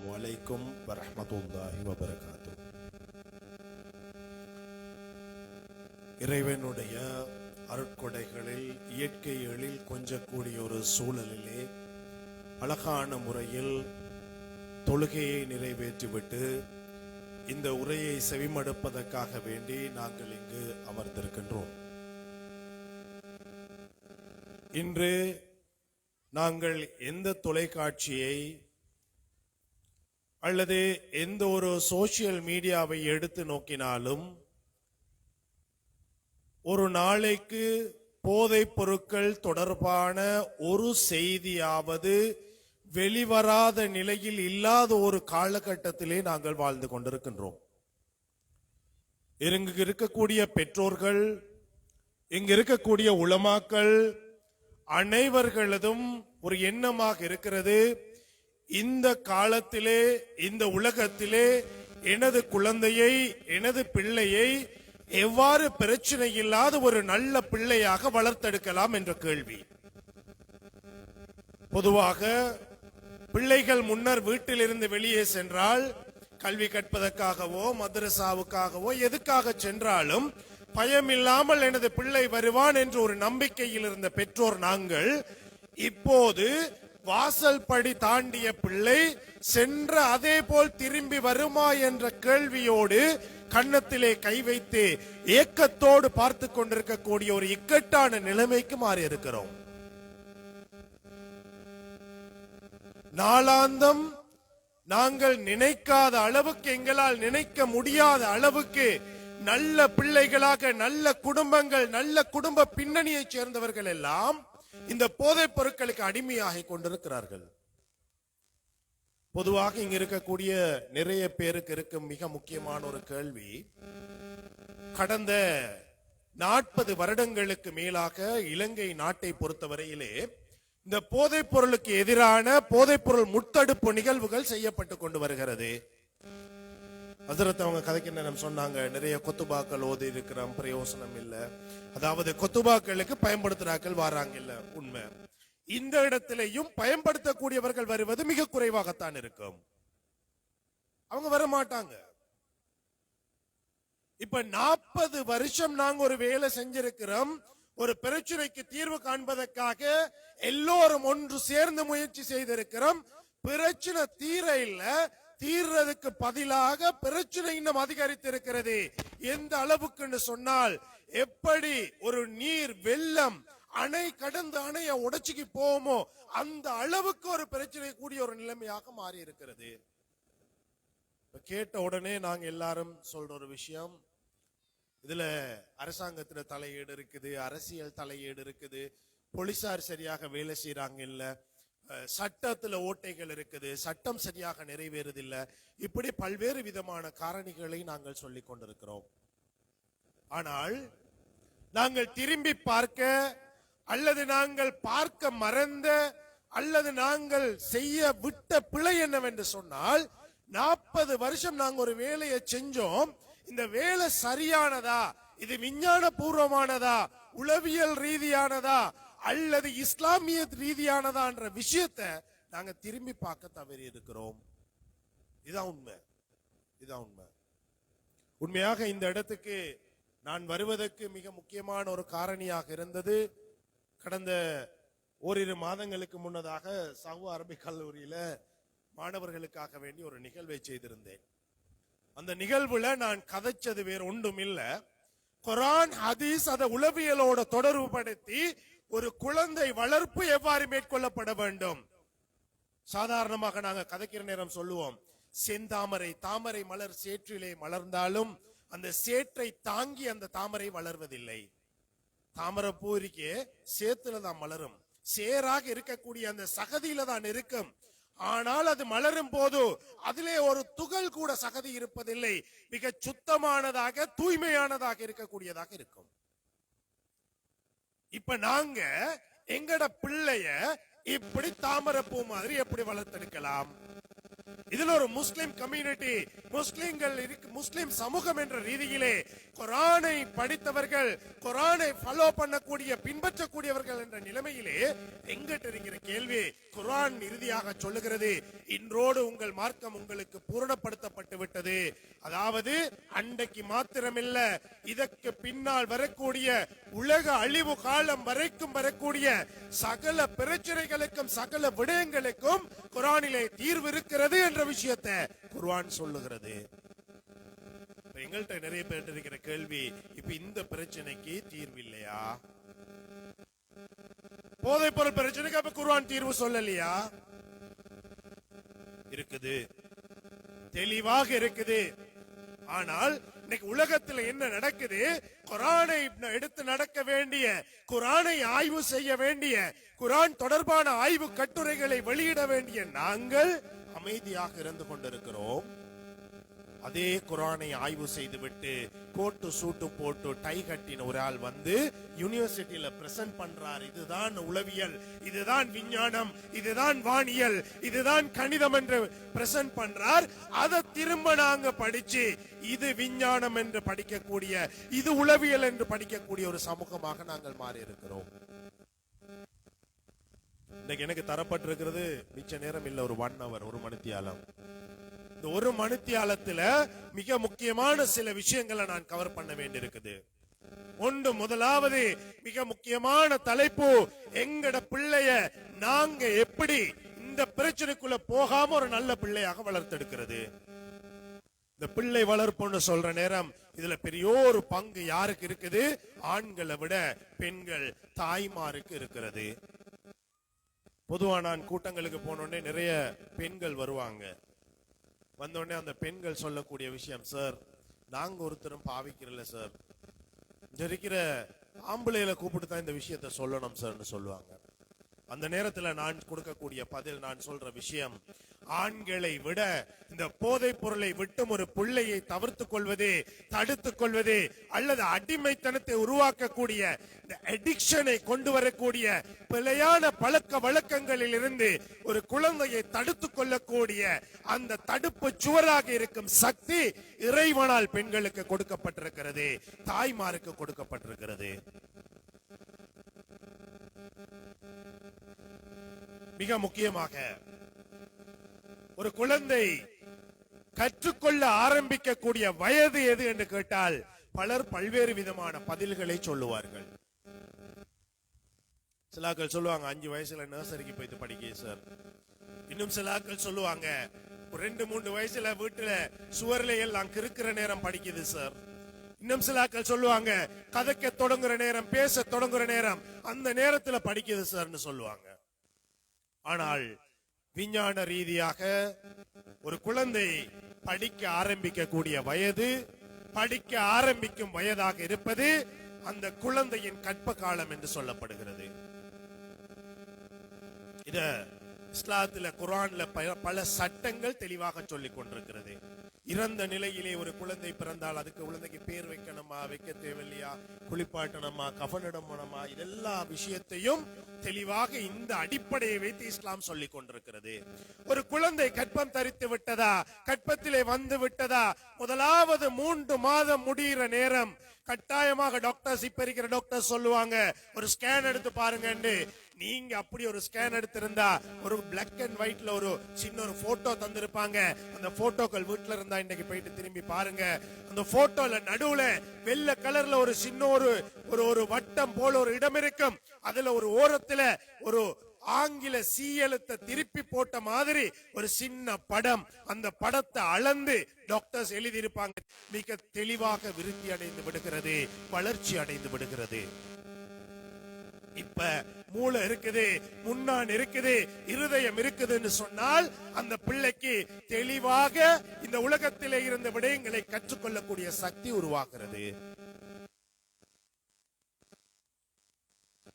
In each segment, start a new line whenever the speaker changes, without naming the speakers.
அஸ்ஸலாமு அலைக்கும் வரஹ்மத்துல்லாஹி வபரகாத்து. இறைவனுடைய அருட்கொடைகளில் இயற்கை எழில் கொஞ்சக்கூடிய ஒரு சூழலிலே அழகான முறையில் தொழுகையை நிறைவேற்றிவிட்டு இந்த உரையை செவிமடுப்பதற்காக வேண்டி நாங்கள் இங்கு அமர்ந்திருக்கின்றோம். இன்று நாங்கள் எந்த தொலைக்காட்சியை அல்லது எந்த ஒரு சோசியல் மீடியாவை எடுத்து நோக்கினாலும் ஒரு நாளைக்கு போதைப் பொருட்கள் தொடர்பான ஒரு செய்தியாவது வெளிவராத நிலையில் இல்லாத ஒரு காலகட்டத்திலே நாங்கள் வாழ்ந்து கொண்டிருக்கின்றோம். இங்கு இருக்கக்கூடிய பெற்றோர்கள், இங்கு இருக்கக்கூடிய உலமாக்கள் அனைவர்களதும் ஒரு எண்ணமாக இருக்கிறது, இந்த காலத்திலே இந்த உலகத்திலே எனது குழந்தையை எனது பிள்ளையை எவ்வாறு பிரச்சனை இல்லாத ஒரு நல்ல பிள்ளையாக வளர்த்தெடுக்கலாம் என்ற கேள்வி. பொதுவாக பிள்ளைகள் முன்னர் வீட்டிலிருந்து வெளியே சென்றால் கல்வி கற்பதற்காகவோ மதரசாவுக்காகவோ எதுக்காக சென்றாலும் பயமில்லாமல் எனது பிள்ளை வருவான் என்ற ஒரு நம்பிக்கையில் இருந்த பெற்றோர் நாங்கள் இப்போது வாசல் படி தாண்டிய பிள்ளை சென்ற அதே போல் திரும்பி வருமா என்ற கேள்வியோடு கன்னத்திலே கை வைத்து ஏக்கத்தோடு பார்த்து கொண்டிருக்கக்கூடிய ஒரு இக்கட்டான நிலைமைக்கு மாறி இருக்கிறோம். நாளாந்தம் நாங்கள் நினைக்காத அளவுக்கு, எங்களால் நினைக்க முடியாத அளவுக்கு நல்ல பிள்ளைகளாக நல்ல குடும்பங்கள், நல்ல குடும்ப பின்னணியை சேர்ந்தவர்கள் எல்லாம் இந்த போதைப் பொருட்களுக்கு அடிமையாகி கொண்டிருக்கிறார்கள். பொதுவாக இங்க இருக்கக்கூடிய நிறைய பேருக்கு இருக்கும் மிக முக்கியமான ஒரு கேள்வி, கடந்த 40 வருடங்களுக்கு மேலாக இலங்கை நாட்டை பொறுத்தவரையிலே இந்த போதைப் பொருளுக்கு எதிரான போதைப் பொருள் முத்தடுப்பு நிகழ்வுகள் செய்யப்பட்டு கொண்டு வருகிறது. ஹஜ்ரத் அவங்க கதைக்கு என்ன சொன்னாங்க, நிறைய கொத்துபாக்கள் ஓதி இருக்கிறோம், பிரயோசனம் இல்ல. அதாவது கொத்துபாக்களுக்கு பயன்படுத்துறாக்கள் வராங்க இல்ல, உண்மை. இந்த இடத்திலையும் பயன்படுத்தக்கூடியவர்கள் வருவது மிக குறைவாகத்தான் இருக்கும், அவங்க வர மாட்டாங்க. இப்ப 40 வருஷம் நாங்க ஒரு வேலை செஞ்சிருக்கிறோம், ஒரு பிரச்சனைக்கு தீர்வு காண்பதற்காக எல்லோரும் ஒன்று சேர்ந்து முயற்சி செய்திருக்கிறோம். பிரச்சனை தீர இல்ல, தீர்றதுக்கு பதிலாக பிரச்சனை இன்னும் அதிகரித்திருக்கிறது. எந்த அளவுக்கு சொன்னால், எப்படி ஒரு நீர் வெள்ளம் அணை கடந்து அணைய உடைச்சுக்கு போவோமோ அந்த அளவுக்கு ஒரு பிரச்சனை கூடிய ஒரு நிலைமையாக மாறி இருக்கிறது. கேட்ட உடனே நாங்க எல்லாரும் சொல்ற ஒரு விஷயம், இதுல அரசாங்கத்துல தலையீடு இருக்குது, அரசியல் தலையீடு இருக்குது, போலீசார் சரியாக வேலை செய்யறாங்க இல்ல, சட்டத்துல ஓட்டைகள் இருக்குது, சட்டம் சரியாக நிறைவேறதில்லை, இப்படி பல்வேறு விதமான காரணிகளை நாங்கள் சொல்லிக் கொண்டிருக்கிறோம். ஆனால் நாங்கள் திரும்பி பார்க்க அல்லது நாங்கள் பார்க்க மறந்த அல்லது நாங்கள் செய்ய விட்ட பிழை என்னவென்று சொன்னால், 40 வருஷம் நாங்கள் ஒரு வேலையை செஞ்சோம், இந்த வேலை சரியானதா, இது விஞ்ஞான பூர்வமானதா, உளவியல் ரீதியானதா அல்லது இஸ்லாமிய ரீதியானதா என்ற விஷயத்தை நாங்க திரும்பி பார்க்க தவறி இருக்கிறோம். இதான் உண்மை, இதான் உண்மை. உண்மையாக இந்த இடத்துக்கு நான் வருவதற்கு மிக முக்கியமான ஒரு காரணியாக இருந்தது, கடந்த ஓரிரு மாதங்களுக்கு முன்னதாக சவுதி அரபிக் கல்லூரியில மாணவர்களுக்காக வேண்டி ஒரு நிகழ்வை செய்திருந்தேன். அந்த நிகழ்வுல நான் கதைச்சது வேற ஒன்றும் இல்ல, குர்ஆன் ஹதீஸ் அதை உளவியலோட தொடர்பு படுத்தி ஒரு குழந்தை வளர்ப்பு எவ்வாறு மேற்கொள்ளப்பட வேண்டும். சாதாரணமாக நாங்க கதைக்கிற நேரம் சொல்லுவோம், செந்தாமரை தாமரை மலர் சேற்றிலே மலர்ந்தாலும் அந்த சேற்றை தாங்கி அந்த தாமரை வளர்வதில்லை. தாமரை பூ இருக்கே சேத்துல தான் மலரும், சேராக இருக்கக்கூடிய அந்த சகதியில தான் இருக்கும். ஆனால் அது மலரும் போது அதிலே ஒரு துகள் கூட சகதி இருப்பதில்லை, மிக சுத்தமானதாக தூய்மையானதாக இருக்கக்கூடியதாக இருக்கும். இப்ப நாங்க எங்கட பிள்ளைய இப்படி தாமரை பூ மாதிரி எப்படி வளர்த்தெடுக்கலாம்? இதுல ஒரு முஸ்லிம் கம்யூனிட்டி முஸ்லிம் சமூகம் என்ற ரீதியிலே குர்ஆனை படித்தவர்கள், குர்ஆனை ஃபாலோ பண்ணக்கூடிய பின்பற்றக்கூடியவர்கள் என்ற நிலைமையிலே எங்கிட்ட இருக்கிற கேள்வி, குர்ஆன் இறுதியாக சொல்லுகிறது, இன்றோடு உங்கள் மார்க்கம் உங்களுக்கு பூரணப்படுத்தப்பட்டு விட்டது. அதாவது அன்றைக்கு மாத்திரமில்ல, இதற்கு பின்னால் வரக்கூடிய உலக அழிவு காலம் வரைக்கும் வரக்கூடிய சகல பிரச்சனைகளுக்கும் சகல விடயங்களுக்கும் குர்ஆனிலே தீர்வு இருக்கிறது என்ற விஷயத்தை குர்ஆன் சொல்லுகிறது. எங்கள்கிட்ட நிறைய பேர் இருக்கிற கேள்வி, இப்ப இந்த பிரச்சனைக்கு தீர்வு இல்லையா? போதைப் பொருள் பிரச்சனைக்கு அப்ப குர்ஆன் தீர்வு சொல்லலையா? இருக்குது, தெளிவாக இருக்குது. ஆனால் இன்னைக்கு உலகத்தில் என்ன நடக்குது? குர்ஆனை எடுத்து நடக்க வேண்டிய, குர்ஆனை ஆய்வு செய்ய வேண்டிய, குர்ஆன் தொடர்பான ஆய்வு கட்டுரைகளை வெளியிட வேண்டிய நாங்கள் அமைதியாக இருந்து கொண்டிருக்கிறோம். அதே குர்ஆனை ஆய்வு செய்துவிட்டு கோட்டு சூட்டு போட்டு டை கட்டின ஒரு ஆள் வந்து யூனிவர்சிட்டியில பிரசன்ட் பண்றார், இதுதான் உளவியல், இதுதான் விஞ்ஞானம், இதுதான் வானியல், இதுதான் கணிதம் என்று பிரசன்ட் பண்றார். அதை திரும்ப நாங்க படிச்சு இது விஞ்ஞானம் என்று படிக்கக்கூடிய, இது உளவியல் என்று படிக்கக்கூடிய ஒரு சமூகமாக நாங்கள் மாறி இருக்கிறோம். இன்னைக்கு எனக்கு தரப்பட்டிருக்கிறது மிச்ச நேரம் இல்ல, ஒரு 1 hour, 1 மணித்தியாலம். இந்த 1 மணித்தியாலத்துல மிக முக்கியமான சில விஷயங்களை நான் கவர் பண்ண வேண்டியிருக்குது. ஒன்று, முதலாவது மிக முக்கியமான தலைப்பு, எங்கட பிள்ளைய நாங்க எப்படி இந்த பிரச்சனைக்குள்ள போகாம ஒரு நல்ல பிள்ளையாக வளர்த்தெடுக்கிறது. இந்த பிள்ளை வளர்ப்புன்னு சொல்ற நேரம் இதுல பெரிய ஒரு பங்கு யாருக்கு இருக்குது? ஆண்களை விட பெண்கள், தாய்மாருக்கு இருக்கிறது. பொதுவா நான் கூட்டங்களுக்கு போனோடனே நிறைய பெண்கள் வருவாங்க. வந்தோடனே அந்த பெண்கள் சொல்லக்கூடிய விஷயம், சார் நாங்க ஒருத்தரும் பாவிக்கிறல சார், இங்க இருக்கிற ஆம்பளையில கூப்பிட்டு தான் இந்த விஷயத்த சொல்லணும் சார்னு சொல்லுவாங்க. அந்த நேரத்துல நான் கொடுக்கக்கூடிய பதில், நான் சொல்ற விஷயம், ஆண்களை விட இந்த போதைப் பொருளை விட்டும் ஒரு பிள்ளையை தவிர்த்துக் கொள்வது, தடுத்துக் கொள்வது, அல்லது அடிமைத்தனத்தை உருவாக்கக்கூடிய இந்த அடிக்ஷனை கொண்டு வரக்கூடிய பிழையான பழக்க வழக்கங்களில் இருந்து ஒரு குழந்தையை தடுத்துக் கொள்ளக்கூடிய அந்த தடுப்பு சுவராக இருக்கும் சக்தி இறைவனால் பெண்களுக்கு கொடுக்கப்பட்டிருக்கிறது, தாய்மாருக்கு கொடுக்கப்பட்டிருக்கிறது. மிக முக்கியமாக ஒரு குழந்தை கற்றுக்கொள்ள ஆரம்பிக்கக்கூடிய வயது எது என்று கேட்டால் பலர் பல்வேறு விதமான பதில்களை சொல்லுவார்கள். சிலாக்கள் சொல்லுவாங்க 5 வயசுல நர்சரிக்கு போயிட்டு படிக்க சார். இன்னும் சிலாக்கள் சொல்லுவாங்க 2-3 வயசுல வீட்டுல சுவர்ல எல்லாம் கிறுக்கிற நேரம் படிக்குது சார். இன்னும் சிலாக்கள் சொல்லுவாங்க கதைக்க தொடங்குற நேரம், பேச தொடங்குற நேரம், அந்த நேரத்துல படிக்குது சார்னு சொல்லுவாங்க. ஆனால் விஞ்ஞான ரீதியாக ஒரு குழந்தை படிக்க ஆரம்பிக்கக்கூடிய வயது, படிக்க ஆரம்பிக்கும் வயதாக இருப்பது அந்த குழந்தையின் கற்ப காலம் என்று சொல்லப்படுகிறது. இத இஸ்லாத்துல, குர்ஆன்ல பல சட்டங்கள் தெளிவாக சொல்லிக் கொண்டிருக்கிறது. இறந்த நிலையிலே ஒரு குழந்தை பிறந்தால் அதுக்கு குழந்தைக்கு பேர் வைக்கணுமா, வைக்க தேவையில்லையா, குளிப்பாட்டணுமா, கஃனிடணுமா, இதெல்லா விஷயத்தையும் தெளிவாக இந்த அடிப்படையை வைத்து இஸ்லாம் சொல்லிக் கொண்டிருக்கிறது. ஒரு குழந்தை கற்பம் தரித்து விட்டதா, கற்பத்திலே வந்து விட்டதா, முதலாவது 3 மாதம் முடிகிற நேரம் கட்டாயமாக டாக்டர்ஸ், இப்ப இருக்கிற டாக்டர் சொல்லுவாங்க ஒரு ஸ்கேன் எடுத்து பாருங்க. நீங்க அப்படி ஒரு ஸ்கேன் எடுத்திருந்தா ஒரு பிளாக் அண்ட் ஒயிட்ல ஒரு சின்ன ஒரு போட்டோ தந்திருப்பாங்க. அந்த போட்டோக்கள் வீட்டுல இருந்தா இன்னைக்கு போயிட்டு திரும்பி பாருங்க. அந்த போட்டோல நடுவுல வெள்ளை கலர்ல ஒரு சின்ன ஒரு வட்டம் போல ஒரு இடம் இருக்கும். அதுல ஒரு ஓரத்துல ஒரு ஆங்கில சீயெழுத்தை திருப்பி போட்ட மாதிரி ஒரு சின்ன படம். அந்த படத்தை அளந்து டாக்டர்ஸ் எழுதி இருப்பாங்க. மிக தெளிவாக விருத்தி அடைந்து விடுகிறது, வளர்ச்சி அடைந்து விடுகிறது. இப்ப மூளை இருக்குது, முன்னான் இருக்குது, இருதயம் இருக்குதுன்னு சொன்னால் அந்த பிள்ளைக்கு தெளிவாக இந்த உலகத்திலே இருந்த விடயங்களை கற்றுக்கொள்ளக்கூடிய சக்தி உருவாகிறது.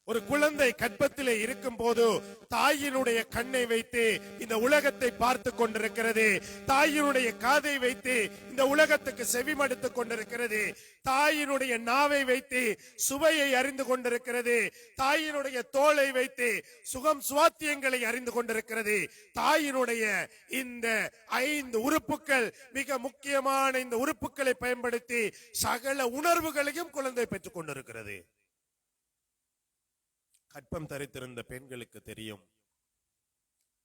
ஒரு குழந்தை கர்ப்பத்திலே இருக்கும் போது தாயினுடைய கண்ணை வைத்து இந்த உலகத்தை பார்த்து கொண்டிருக்கிறது. தாயினுடைய காதை வைத்து இந்த உலகத்துக்கு செவிமடுத்துக் கொண்டிருக்கிறது. தாயினுடைய நாவை வைத்து சுவையை அறிந்து கொண்டிருக்கிறது. தாயினுடைய தோலை வைத்து சுகம் சுவாத்தியங்களை அறிந்து கொண்டிருக்கிறது. தாயினுடைய இந்த 5 உறுப்புகள் மிக முக்கியமான இந்த உறுப்புகளை பயன்படுத்தி சகல உணர்வுகளையும் குழந்தை பெற்றுக் கொண்டிருக்கிறது. கற்பம் தரித்திருந்த பெண்களுக்கு தெரியும்,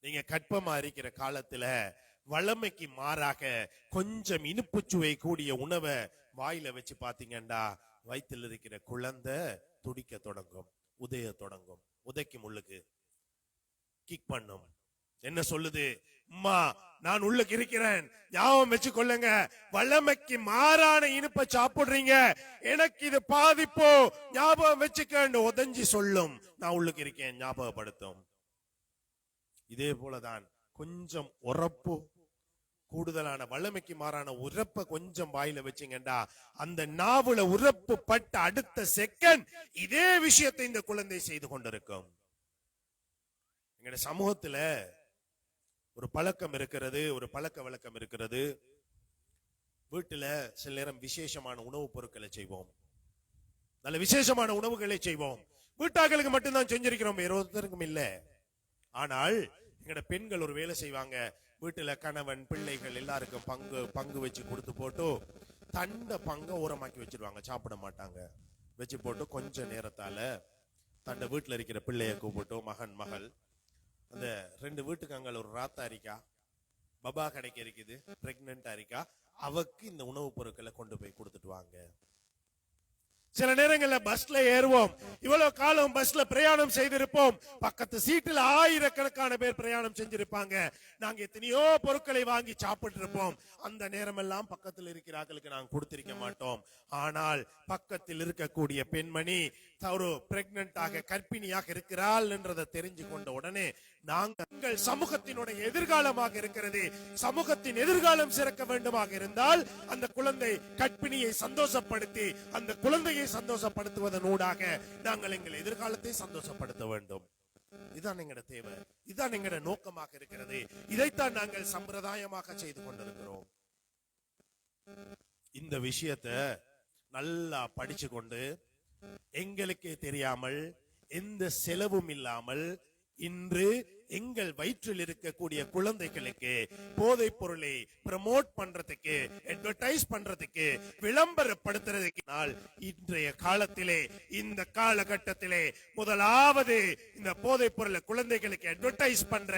நீங்க கற்பமா இருக்கிற காலத்துல வளமைக்கு மாறாக கொஞ்சம் இனிப்பு சுவை கூடிய உணவை வாயில வச்சு பாத்தீங்கன்னா வயிற்றில் இருக்கிற குழந்தை துடிக்க தொடங்கும், உதைய தொடங்கும். உதைக்கும், உள்ளுக்கு கிக் பண்ணும். என்ன சொல்லுது? அம்மா நான் உள்ளுக்கு இருக்கிறேன், ஞாபகம் வச்சு கொள்ளுங்க. வளமைக்கு மாறான இனிப்பை சாப்பிடுறீங்க, எனக்கு இது பாதிப்போ, ஞாபகம் வச்சுக்க உதஞ்சி சொல்லும். நான் உள்ளுக்கு இருக்கேன், ஞாபகப்படுத்தும். இதே போலதான் கொஞ்சம் உரப்பு கூடுதலான வளமைக்கு மாறான உரப்ப கொஞ்சம் வாயில வச்சீங்கடா, அந்த நாவுல உரப்பு பட்ட அடுத்த செகண்ட் இதே விஷயத்தை இந்த குழந்தை செய்து கொண்டிருக்கும். எங்களுடைய சமூகத்துல ஒரு பழக்கம் இருக்கிறது, ஒரு பழக்க வழக்கம் இருக்கிறது. வீட்டுல சில நேரம் விசேஷமான உணவுப் பொருட்களை செய்வோம், நல்ல விசேஷமான உணவுகளை செய்வோம். வீட்டாக்களுக்கு மட்டும்தான் செஞ்சிருக்கிறோம், வேற ஒருத்தருக்கும் இல்ல. ஆனால் எங்கட பெண்கள் ஒரு வேலை செய்வாங்க. வீட்டுல கணவன் பிள்ளைகள் எல்லாருக்கும் பங்கு வச்சு கொடுத்து போட்டு தண்ட பங்க ஓரமாக்கி வச்சிருவாங்க, சாப்பிட மாட்டாங்க. வச்சு போட்டு கொஞ்ச நேரத்தால தண்ட வீட்டுல இருக்கிற பிள்ளைய கூப்பிட்டு, மகன் மகள், அந்த 2 வீட்டுக்கு அங்க ஒரு ராத்தா இருக்கா, பபா கடைக்கு இருக்குது, பிரெக்னண்டா இருக்கா, அவக்கு இந்த உணவுப் பொருட்களை கொண்டு போய் கொடுத்துட்டு வாங்க. சில நேரங்கள்ல பஸ்ல ஏறுவோம், இவ்வளவு காலம் பஸ்ல பிரயாணம் செய்திருப்போம், பக்கத்து சீட்டுல ஆயிரக்கணக்கான பேர் பிரயாணம் செஞ்சிருப்பாங்க. நாங்க எத்தனையோ பொருட்களை வாங்கி சாப்பிட்டு இருப்போம். அந்த நேரம் எல்லாம் பக்கத்தில் இருக்கிறார்களுக்கு நாங்க கொடுத்திருக்க மாட்டோம். ஆனால் பக்கத்தில் இருக்கக்கூடிய பெண்மணி ஒரு பிரெக்னண்டாக கர்ப்பிணியாக இருக்கிறாள் என்றதை தெரிஞ்சு கொண்ட உடனே நாங்கள் சமூகத்தினுடைய எதிர்காலமாக இருக்கிறது, சமூகத்தின் எதிர்காலம் சிறக்க வேண்டுமாக இருந்தால் அந்த குழந்தை கர்ப்பிணியை சந்தோஷப்படுத்தி அந்த குழந்தையை சந்தோஷப்படுத்துவதன் ஊடாக நாங்கள் எங்கள் எதிர்காலத்தை சந்தோஷப்படுத்த வேண்டும். இதுதான் எங்கட தேவை, இதுதான் எங்கட நோக்கமாக இருக்கிறது. இதைத்தான் நாங்கள் சம்பிரதாயமாக செய்து கொண்டிருக்கிறோம். இந்த விஷயத்தை நல்லா படிச்சு கொண்டு எங்களுக்கே தெரியாமல் எந்த செலவும் இல்லாமல் இன்று எங்கள் வயிற்றில் இருக்கக்கூடிய குழந்தைகளுக்கு போதைப் பொருளை ப்ரமோட் பண்றதுக்கு, அட்வர்டைஸ் பண்றதுக்கு, விளம்பரப்படுத்துறதுக்கு இன்றைய காலத்திலே, இந்த காலகட்டத்திலே முதலாவது இந்த போதைப் பொருளை குழந்தைகளுக்கு அட்வர்டைஸ் பண்ற,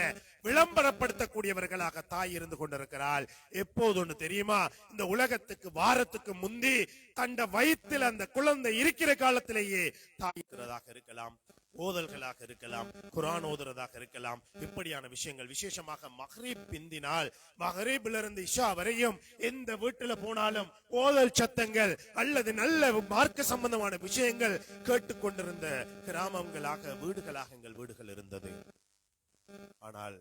விளம்பரப்படுத்தக்கூடியவர்களாக தாய் இருந்து கொண்டிருக்கிறாள். எப்போது ஒண்ணு தெரியுமா? இந்த உலகத்துக்கு வாரத்துக்கு முந்தி தண்ட வயிற்றில் அந்த குழந்தை இருக்கிற காலத்திலேயே தாய் இருக்கிறதாக இருக்கலாம், ஓதல்களாக இருக்கலாம், குர்ஆன் ஓதுறதாக இருக்கலாம். இப்படியான விஷயங்கள் விசேஷமாக மக்ரிப் பிந்தினால் மக்ரிபிலிருந்து இஷா வரையும் எந்த வீட்டுல போனாலும் ஓதல் சத்தங்கள் அல்லது நல்ல மார்க்க சம்பந்தமான விஷயங்கள் கேட்டுக்கொண்டிருந்த கிராமங்களாக வீடுகளாக எங்கள் வீடுகள் இருந்தது. ஆனால்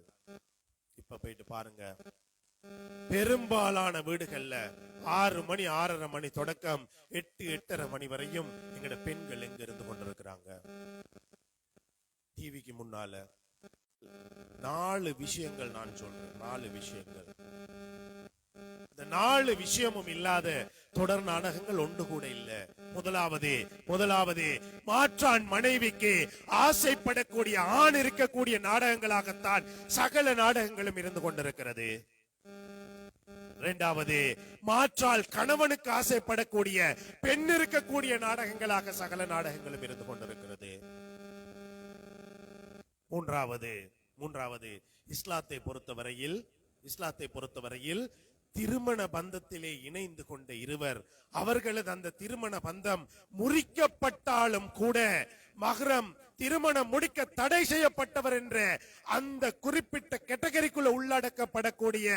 இப்ப போயிட்டு பாருங்க, பெரும்பாலான வீடுகள்ல 6 மணி 6:30 மணி தொடக்கம் 8 8:30 மணி வரையும் எங்கட பெண்கள் எங்க இருந்து கொண்டிருக்கிறாங்க? டிவிக்கு முன்னால. 4 விஷயங்கள் நான் சொல்றேன், 4 விஷயங்கள். இந்த 4 விஷயமும் இல்லாத தொடர் நாடகங்கள் ஒன்று கூட இல்ல. முதலாவது மாற்றான் மனைவிக்கு ஆசைப்படக்கூடிய ஆண் இருக்கக்கூடிய நாடகங்களாகத்தான் சகல நாடகங்களும் இருந்து கொண்டிருக்கிறது. 2வது, மாற்றால் கணவனுக்கு ஆசைப்படக்கூடிய பெண் இருக்கக்கூடிய நாடகங்களாக சகல நாடகங்களும் இருந்து கொண்டிருக்கிறது. 3வது, இஸ்லாத்தை பொறுத்தவரையில் திருமண பந்தத்திலே இணைந்து கொண்ட இருவர், அவர்களது அந்த திருமண பந்தம் முறிக்கப்பட்டாலும் கூட மஹ்ரம் திருமணம் முடிக்க தடை செய்யப்பட்டவர் என்ற அந்த குறிப்பிட்ட கேட்டகரிக்குள்ள உள்ளடக்கப்படக்கூடிய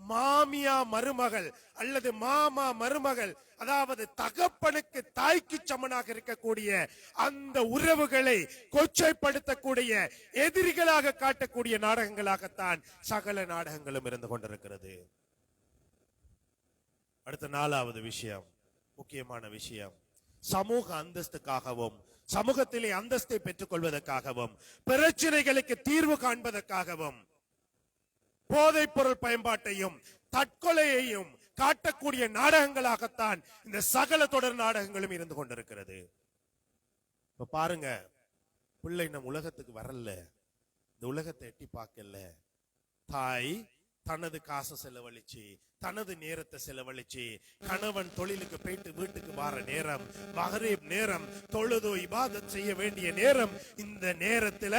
மாமியா மருமகள் அல்லது மாமா மருமகள், அதாவது தகப்பனுக்கு தாய்க்கு சமனாக இருக்கக்கூடிய அந்த உறவுகளை கொச்சைப்படுத்தக்கூடிய, எதிரிகளாக காட்டக்கூடிய நாடகங்களாகத்தான் சகல நாடகங்களும் இருந்து கொண்டிருக்கிறது. அடுத்த 4வது விஷயம், முக்கியமான விஷயம், சமூக அந்தஸ்துக்காகவும் சமூகத்திலே அந்தஸ்தை பெற்றுக் கொள்வதற்காகவும் பிரச்சனைகளுக்கு தீர்வு காண்பதற்காகவும் போதைப் பொருள் பயன்பாட்டையும் தற்கொலையையும் காட்டக்கூடிய நாடகங்களாகத்தான் இந்த சகல தொடர் நாடகங்களும் இருந்து கொண்டிருக்கிறது. இப்ப பாருங்க, பிள்ளை நம் உலகத்துக்கு வரல, இந்த உலகத்தை எட்டி பார்க்கல. தாய் தனது காசை செலவழிச்சு, தனது நேரத்தை செலவழிச்சு, கணவன் தொழிலுக்கு போயிட்டு வீட்டுக்கு வர நேரம், மகரீப் நேரம், தொழுது இபாதத் செய்ய வேண்டிய நேரம், இந்த நேரத்துல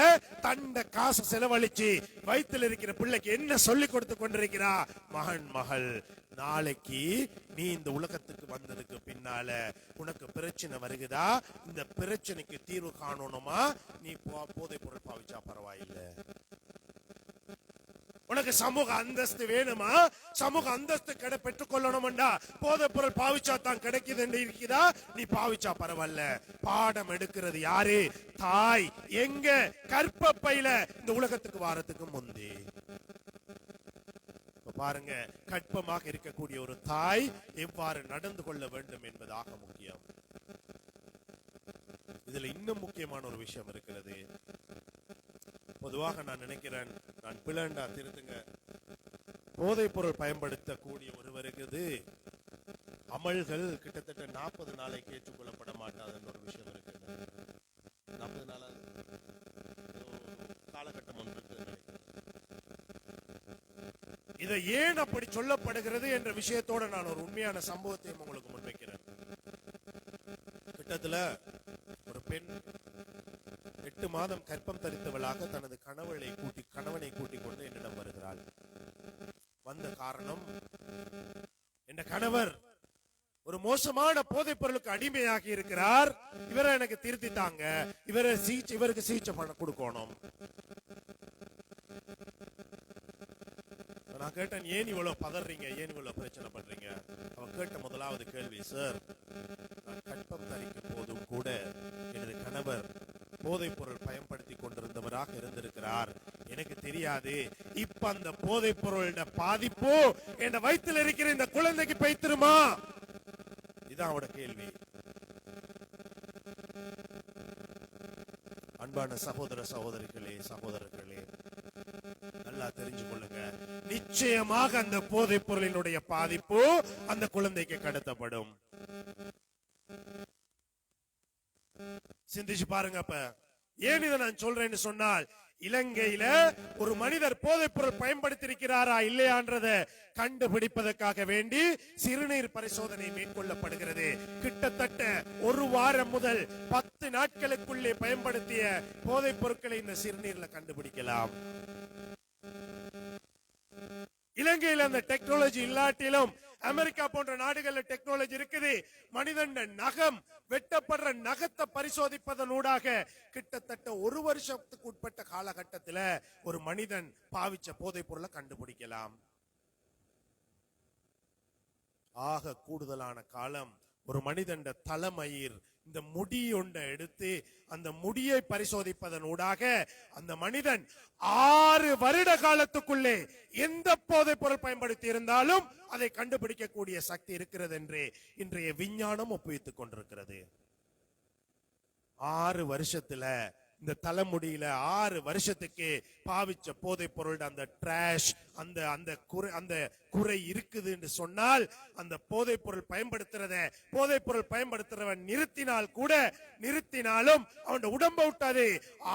தண்ட காசை செலவழிச்சு வயிற்றில் இருக்கிற பிள்ளைக்கு என்ன சொல்லி கொடுத்து கொண்டிருக்கிறா? மகன் மகள், நாளைக்கு நீ இந்த உலகத்துக்கு வந்ததுக்கு பின்னால உனக்கு பிரச்சனை வருகுதா, இந்த பிரச்சனைக்கு தீர்வு காணணுமா, நீ போதைப் பொருள் பாவிச்சா பரவாயில்லை. உனக்கு சமூக அந்தஸ்து வேணுமா, சமூக அந்தஸ்து பெற்றுக் கொள்ளணும்டா, போதைப் பொருள் பாவிச்சா தான் கிடைக்குது இருக்குதா, நீ பாவிச்சா பரவாயில்ல. பாடம் எடுக்கிறது யாரு? தாய். எங்க? கற்பப்பையில இந்த உலகத்துக்கு வாரத்துக்கு முந்தி. பாருங்க, கற்பமாக இருக்கக்கூடிய ஒரு தாய் எவ்வாறு நடந்து கொள்ள வேண்டும் என்பதாக முக்கியம். இதுல இன்னும் முக்கியமான ஒரு விஷயம் இருக்கிறது. பொதுவாக நான் நினைக்கிறேன், நான் பிளண்டா திருத்துங்க, போதைப் பொருள் பயன்படுத்தக்கூடிய ஒருவருக்கு அமல்கள் கிட்டத்தட்ட 40 நாளைக்கு ஏற்றுக்கொள்ளப்பட மாட்டாது ஒரு விஷயம் இருக்கு. 40 நாள் காலகட்டம் ஒன்று இருக்கு. இதை ஏன் அப்படி சொல்லப்படுகிறது என்ற விஷயத்தோட நான் ஒரு உண்மையான சம்பவத்தை உங்களுக்கு முன்வைக்கிறேன். கிட்டத்துல ஒரு பெண் 8 மாதம் கர்ப்பம் தரித்தவளாக தனது கணவனை கூட்டிக் கொண்டு என்னிடம் வருகிறாள். வந்த காரணம், என் கணவர் ஒரு மோசமான போதைப் பொருளுக்கு அடிமையாகி இருக்கிறார், இவரை எனக்கு திருத்தித்தாங்க, இவருக்கு சிகிச்சை பண்ண கொடுக்கணும். நான் கேட்டேன், ஏன் இவ்வளவு பதறீங்க, ஏன் இவ்வளவு பிரச்சனை பண்றீங்க? அவன் கேட்ட முதலாவது கேள்வி, சார், நான் கர்ப்பம் தரிக்கும் போதும் கூட எனது கணவர் போதைப் பொருள் பயன்படுத்தி கொண்டிருந்தவராக இருந்திருக்கிறார், எனக்கு தெரியாது. இப்ப அந்த போதைப் பொருளோட பாதிப்பு என் வயிற்றில் இருக்கிற இந்த குழந்தைக்கு பைத்திருமா? இதான் அவட கேள்வி. அன்பான சகோதர சகோதரர்களே, நல்லா தெரிஞ்சு கொள்ளுங்க, நிச்சயமாக அந்த போதைப் பொருளினுடைய பாதிப்பு அந்த குழந்தைக்கு கடத்தப்படும். சிந்திச்சு பாருங்க. அப்ப ஏன் இதை நான் சொல்றேன்னு சொன்னால், இலங்கையில ஒரு மனிதர் போதைப் பொருள் பயன்படுத்தி இருக்கிறாரா இல்லையான்றதை கண்டுபிடிப்பதற்காக வேண்டி சிறுநீர் பரிசோதனை மேற்கொள்ளப்படுகிறது. கிட்டத்தட்ட 1 வாரம் முதல் 10 நாட்களுக்குள்ளே பயன்படுத்திய போதைப் பொருட்களை இந்த சிறுநீர்ல கண்டுபிடிக்கலாம். இலங்கையில் அந்த டெக்னாலஜி இல்லாட்டிலும் அமெரிக்கா போன்ற நாடுகள்ல டெக்னாலஜி இருக்குது. மனிதன் நகம் வெட்டப்படுற நகத்தை பரிசோதிப்பதனூடாக கிட்டத்தட்ட 1 வருஷத்துக்கு உட்பட்ட காலகட்டத்தில் ஒரு மனிதன் பாவிச்ச போதைப் பொருளை கண்டுபிடிக்கலாம். ஆக கூடுதலான காலம் ஒரு மனிதன் தலைமயிர், இந்த முடி ஒன்றை எடுத்து அந்த முடியை பரிசோதிப்பதன் ஊடாக அந்த மனிதன் 6 வருட காலத்துக்குள்ளே எந்த போதைப் பொருள் பயன்படுத்தி இருந்தாலும் அதை கண்டுபிடிக்கக்கூடிய சக்தி இருக்கிறது என்று இன்றைய விஞ்ஞானம் ஒப்புவித்துக் கொண்டிருக்கிறது. 6 வருஷத்துல இந்த தலைமுடியில 6 வருஷத்துக்கு பாவிச்ச போதைப் பொருள் அந்த டிராஷ் அந்த குறை இருக்குது என்று சொன்னால், அந்த போதைப் பொருள் பயன்படுத்துறவன் நிறுத்தினாலும் அவன் உடம்ப விட்டாது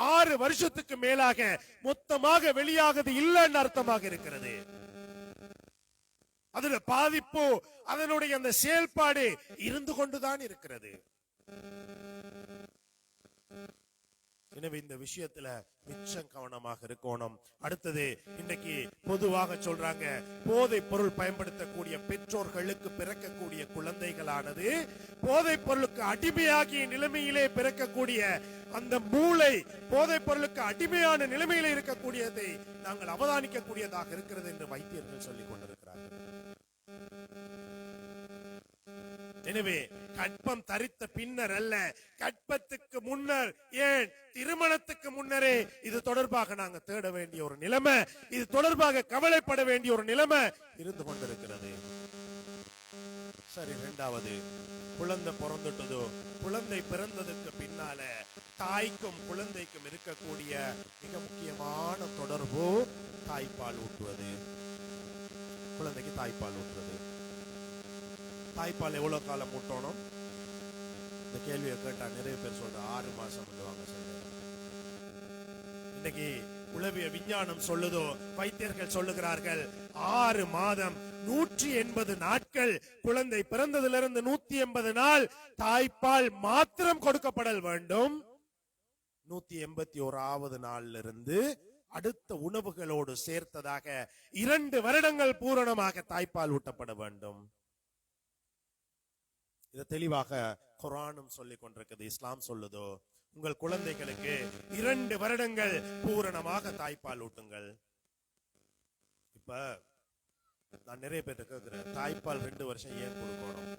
6 வருஷத்துக்கு மேலாக மொத்தமாக வெளியாகது இல்லைன்னு அர்த்தமாக இருக்கிறது. அதோட பாதிப்பு, அதனுடைய அந்த செயல்பாடு இருந்து கொண்டுதான் இருக்கிறது. எனவே இந்த விஷயத்துல மிச்சம் கவனமாக இருக்கணும். அடுத்தது, இன்னைக்கு பொதுவாக சொல்றாங்க, போதைப் பொருள் பயன்படுத்தக்கூடிய பெற்றோர்களுக்கு பிறக்கக்கூடிய குழந்தைகளானது போதைப் பொருளுக்கு அடிமையாகிய நிலைமையிலே பிறக்கக்கூடிய அந்த மூளை போதைப் பொருளுக்கு அடிமையான நிலைமையில இருக்கக்கூடியதை நாங்கள் அவதானிக்கக்கூடியதாக இருக்கிறது என்று வைத்தியர்கள் சொல்லிக் கொண்டிருக்கிறார்கள். எனவே கற்பம் தரித்த பின்னர் அல்ல, கற்பத்துக்கு முன்னர், ஏன் திருமணத்துக்கு முன்னரே இது தொடர்பாக நாங்க தேட வேண்டிய ஒரு நிலைமை, இது தொடர்பாக கவலைப்பட வேண்டிய ஒரு நிலைமை இருந்து கொண்டிருக்கிறது. சரி, இரண்டாவது குழந்தை பிறந்துட்டதோ, குழந்தை பிறந்ததுக்கு பின்னால தாய்க்கும் குழந்தைக்கும் இருக்கக்கூடிய மிக முக்கியமான தொடர்பு தாய்ப்பால் ஊட்டுவது. குழந்தைக்கு தாய்ப்பால் ஊட்டுவது. தாய்ப்பால் எவ்வளவு காலம் ஊட்டணும்? இந்த கேள்வியை கேட்டா நிறைய பேர் சொல்ற 6 மாசம் சொல்லுவாங்க. இன்னைக்கு உளவிய விஞ்ஞானம் சொல்லுதோ, வைத்தியர்கள் சொல்லுகிறார்கள் 6 மாதம் 180 நாட்கள், குழந்தை பிறந்ததிலிருந்து 180 நாள் தாய்ப்பால் மாத்திரம் கொடுக்கப்படல் வேண்டும். 181வது நாள்ல இருந்து அடுத்த உணவுகளோடு சேர்த்ததாக 2 வருடங்கள் பூரணமாக தாய்ப்பால் ஊட்டப்பட வேண்டும். இதை தெளிவாக குர்ஆனும் சொல்லிக் கொண்டிருக்கிறது. இஸ்லாம் சொல்லுதோ, உங்கள் குழந்தைகளுக்கு 2 வருடங்கள் பூரணமாக தாய்ப்பால் ஊட்டுங்கள். இப்ப நான் நிறைய பேர் கேட்கிறேன், தாய்ப்பால் 2 வருஷம் ஏன் கொடுக்கணும்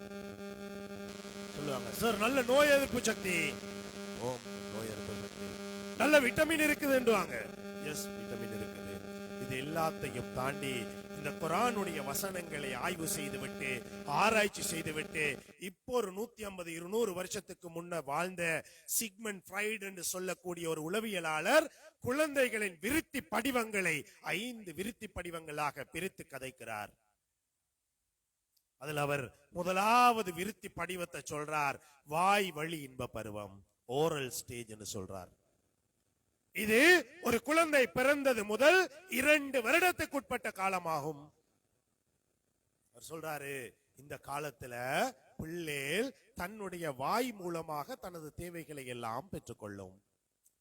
சொல்லுவாங்க. சார், நல்ல நோய் எதிர்ப்பு சக்தி. ஓ, நோய் எதிர்ப்பு சக்தி, நல்ல விட்டமின் இருக்குதுன்றாங்க. எஸ், விட்டமின் இருக்குது. இது எல்லாத்தையும் தாண்டி இந்த குர்ஆனுடைய வசனங்களை ஆய்வு செய்துவிட்டு, ஆராய்ச்சி செய்துவிட்டு, இப்போ ஒரு 150-200 வருஷத்துக்கு முன்ன வாழ்ந்த சிக்மண்ட் ஃப்ரைட் என்று சொல்லக்கூடிய ஒரு உளவியலாளர் குழந்தைகளின் விருத்தி படிவங்களை 5 விருத்தி படிவங்களாக பிரித்து கதைக்கிறார். அதில் அவர் முதலாவது விருத்தி படிவத்தை சொல்றார், வாய் வழி இன்ப பருவம், ஓரல் ஸ்டேஜ் என்று சொல்றார். இது ஒரு குழந்தை பிறந்தது முதல் 2 வருடத்துக்குட்பட்ட காலமாகும். அவர் சொல்றாரு, இந்த காலத்துல பிள்ளை தன்னுடைய வாய் மூலமாக தனது தேவைகளை எல்லாம் பெற்றுக்கொள்ளும்.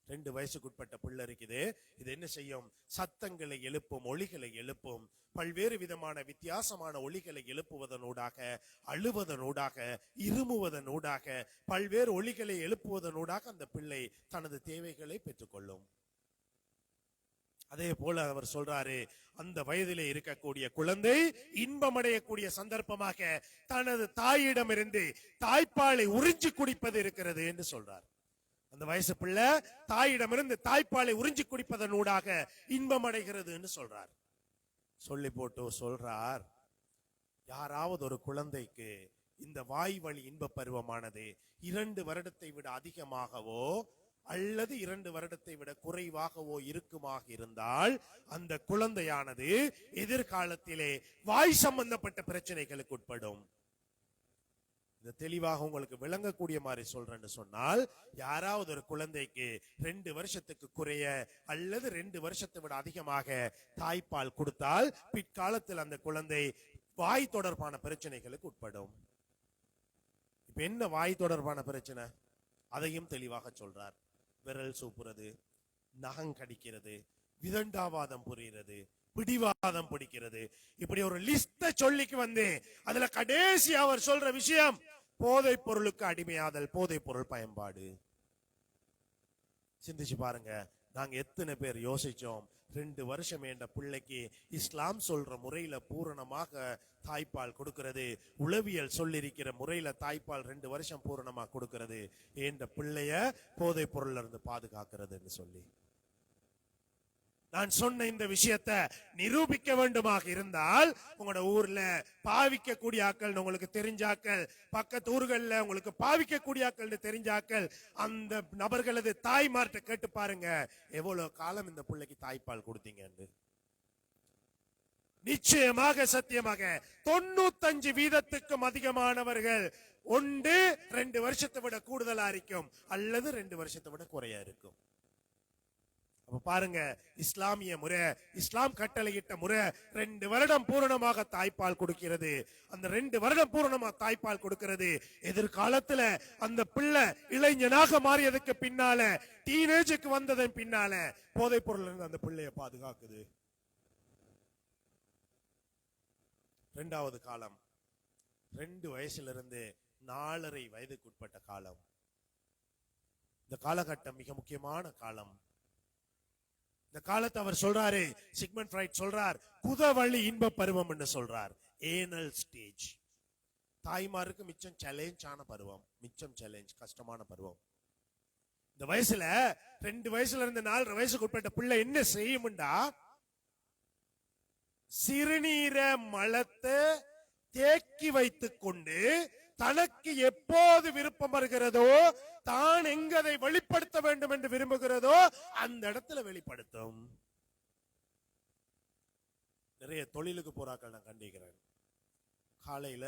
2 வயசுக்குட்பட்ட பிள்ளை இருக்குது. இது என்ன செய்யும்? சத்தங்களை எழுப்பும், ஒலிகளை எழுப்பும். பல்வேறு விதமான வித்தியாசமான ஒலிகளை எழுப்புவதனூடாக, அழுவதனூடாக, இருமுவதனூடாக, பல்வேறு ஒலிகளை எழுப்புவதனூடாக அந்த பிள்ளை தனது தேவைகளை பெற்றுக்கொள்ளும். அதே போல அவர் சொல்றாரு, அந்த வயதிலே இருக்கக்கூடிய குழந்தை இன்பமடையக்கூடிய சந்தர்ப்பமாக தனது தாயிடமிருந்து தாய்ப்பாலை உறிஞ்சி குடிப்பது இருக்கிறது என்று சொல்றார். அந்த வயசு பிள்ளை தாயிடமிருந்து தாய்ப்பாலை உறிஞ்சி குடிப்பதனூடாக இன்பம் அடைகிறது என்று சொல்றார். சொல்லி போட்டு சொல்றார், யாராவது ஒரு குழந்தைக்கு இந்த வாய் வழி இன்ப பருவமானது 2 வருடத்தை விட அதிகமாகவோ அல்லது 2 வருடத்தை விட குறைவாகவோ இருக்குமாக இருந்தால் அந்த குழந்தையானது எதிர்காலத்திலே வாய் சம்பந்தப்பட்ட பிரச்சனைகளுக்கு உட்படும். தெளிவாக உங்களுக்கு விளங்கக்கூடிய மாதிரி சொல்றேன்னு சொன்னால், யாராவது ஒரு குழந்தைக்கு 2 வருஷத்துக்கு குறைய அல்லது 2 வருஷத்தை விட அதிகமாக தாய்ப்பால் கொடுத்தால் பிற்காலத்தில் அந்த குழந்தை வாய் தொடர்பான பிரச்சனைகளுக்கு உட்படும். இப்ப என்ன வாய் தொடர்பான பிரச்சனை? அதையும் தெளிவாக சொல்றார். விரல் சூப்புறது, நகம் கடிக்கிறது, விதண்டாவாதம் புரிகிறது, பிடிவாதம் பிடிக்கிறது, இப்படி ஒரு லிஸ்ட சொல்லிக்கு வந்து அதுல கடைசி அவர் சொல்ற விஷயம் போதைப் பொருளுக்கு அடிமையாதல், போதைப் பொருள் பயன்பாடு. சிந்திச்சு பாருங்க, நாங்க எத்தனை பேர் யோசிச்சோம் 2 வருஷம் என்ற பிள்ளைக்கு இஸ்லாம் சொல்ற முறையில பூரணமாக தாய்ப்பால் கொடுக்கிறது, உளவியல் சொல்லிருக்கிற முறையில தாய்ப்பால் 2 வருஷம் பூரணமாக கொடுக்கிறது, என்ற பிள்ளைய போதைப் பொருள்ல இருந்து பாதுகாக்கிறதுன்னு சொல்லி. நான் சொன்ன இந்த விஷயத்தை நிரூபிக்க வேண்டுமாக இருந்தால் உங்களோட ஊர்ல பாவிக்கக்கூடிய ஆக்கள் உங்களுக்கு தெரிஞ்சாக்கள், பக்கத்து ஊர்கள்ல உங்களுக்கு பாவிக்கக்கூடிய ஆக்கள் தெரிஞ்சாக்கள், அந்த நபர்களது தாய்மார்ட்ட கேட்டு பாருங்க எவ்வளவு காலம் இந்த பிள்ளைக்கு தாய்ப்பால் கொடுத்தீங்கன்னு. நிச்சயமாக சத்தியமாக 95% அதிகமானவர்கள் 1-2 வருஷத்தை விட கூடுதலா இருக்கும் அல்லது 2 வருஷத்தை விட குறையா இருக்கும். அப்ப பாருங்க, இஸ்லாமிய முறை, இஸ்லாம் கட்டளையிட்ட முறை 2 வருடம் பூரணமாக தாய்ப்பால் கொடுக்கிறது. அந்த 2 வருடம் பூரணமா தாய்ப்பால் கொடுக்கிறது எதிர்காலத்துல அந்த பிள்ளை இளைஞனாக மாறியதுக்கு பின்னால, டீனேஜுக்கு வந்ததன் பின்னால போதைப் பொருள் இருந்து அந்த பிள்ளைய பாதுகாக்குது. 2வது காலம் 2 வயசுல இருந்து 4.5 வயதுக்கு உட்பட்ட காலம். இந்த காலகட்டம் மிக முக்கியமான காலம். இந்த காலத்தை அவர் சொல்றாரு, சிக்மண்ட் ஃப்ரைட் சொல்றார், குதவழி இன்ப பருவம் என்று சொல்றார். Anal stage. தாய்மாருக்கு மிச்சம் சேலஞ்ச் ஆன பருவம், மிச்சம் சேலஞ்ச் கஷ்டமான பருவம். இந்த வயசுல 2 வயசுல இருந்து 4.5 வயசுக்கு உட்பட்ட பிள்ளை என்ன செய்யும்டா, சிறுநீர மலத்தை தேக்கி வைத்துக் கொண்டு தனக்கு எப்போது விருப்பம் வருகிறதோ, தான் எங்கதை வெளிப்படுத்த வேண்டும் என்று விரும்புகிறதோ அந்த இடத்துல வெளிப்படுத்தும். நிறைய தொழிலுக்கு போறாக்கள் நான் கண்டிக்கிறேன். காலையில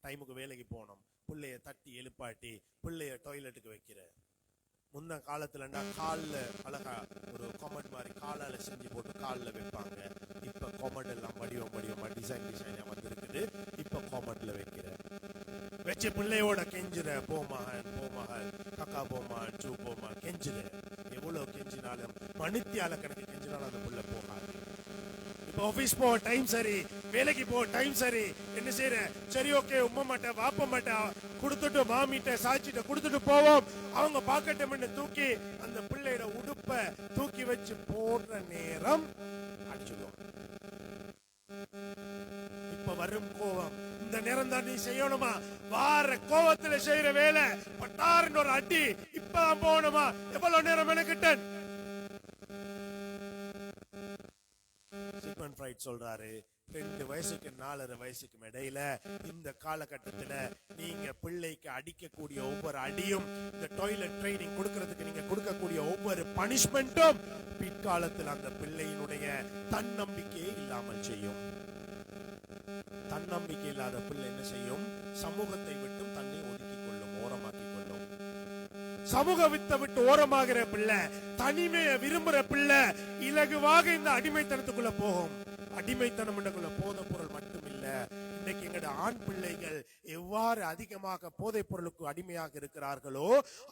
டைமுக்கு வேலைக்கு போனோம், பிள்ளைய தட்டி எழுப்பாட்டி பிள்ளைய டாய்லெட்டுக்கு வைக்கிற. முன்ன காலத்துல காலில் அழகா ஒரு கொமெண்ட் மாதிரி காலால செஞ்சு போட்டு காலில் வைப்பாங்க. இப்ப கொமெண்ட் எல்லாம் வடிவமா டிசைனா வந்து இருக்குது. இப்ப கொமெண்ட்ல வைக்கிற வச்சு பிள்ளையோட கெஞ்சுற, போமகன் கக்கா போமான் சூ போமான் கெஞ்சுற. எவ்வளவு கெஞ்சினாலும் மணித்தியால கணக்கு கெஞ்சினாலும் அந்த பிள்ளை போகாது. இப்ப ஆபீஸ் போ டைம் சரி, வேலைக்கு போ டைம் சரி, என்ன செய்யற, சரி ஓகே உம்மா மாட்ட வாப்ப மாட்ட கொடுத்துட்டு மாமிட்ட சாட்சிட்ட கொடுத்துட்டு போவோம், அவங்க பாக்கட்டும் தூக்கி அந்த பிள்ளையோட உடுப்ப தூக்கி வச்சு போடுற நேரம் அடிச்சுடுவோம். இப்ப வரும் கோவம், இந்த நேரம் தான் நீ செய்யணுமா, வார கோவத்துல செய்யற வேலை பட்டாருன்னு ஒரு அடி, இப்பதான் போகணுமா, எவ்வளவு நேரம் எனக்கிட்டன். சிக்மண்ட் ஃப்ராய்ட் சொல்றாரு, 2 வயசுக்கு 4.5 வயசுக்கு இடையில இந்த காலகட்டத்துல நீங்க பிள்ளைக்கு அடிக்கக்கூடிய ஒவ்வொரு அடியும், இந்த டாய்லெட் ட்ரைனிங் கொடுக்கறதுக்கு நீங்க கொடுக்கக்கூடிய ஒவ்வொரு பனிஷ்மெண்ட்டும் பிற்காலத்தில் அந்த பிள்ளையினுடைய தன்னம்பிக்கையை இல்லாமல் செய்யும். தன்னம்பிக்கை இல்லாத பிள்ளை என்ன செய்யும், சமூகத்தை விட்டும் தன்னை ஒதுக்கிக் கொள்ளும், ஓரமாக்கிக் கொள்ளும். சமூகத்தை விட்டு ஓரமாகிற பிள்ளை, தனிமையை விரும்புற பிள்ளை இலகுவாக இந்த அடிமைத்தனத்துக்குள்ள போகும். அடிமைத்தனம் போதை பொருள் மட்டும் இல்ல, இன்னைக்கு எங்கட ஆண் பிள்ளைகள் எவ்வாறு அதிகமாக போதை பொருளுக்கு அடிமையாக இருக்கிறார்களோ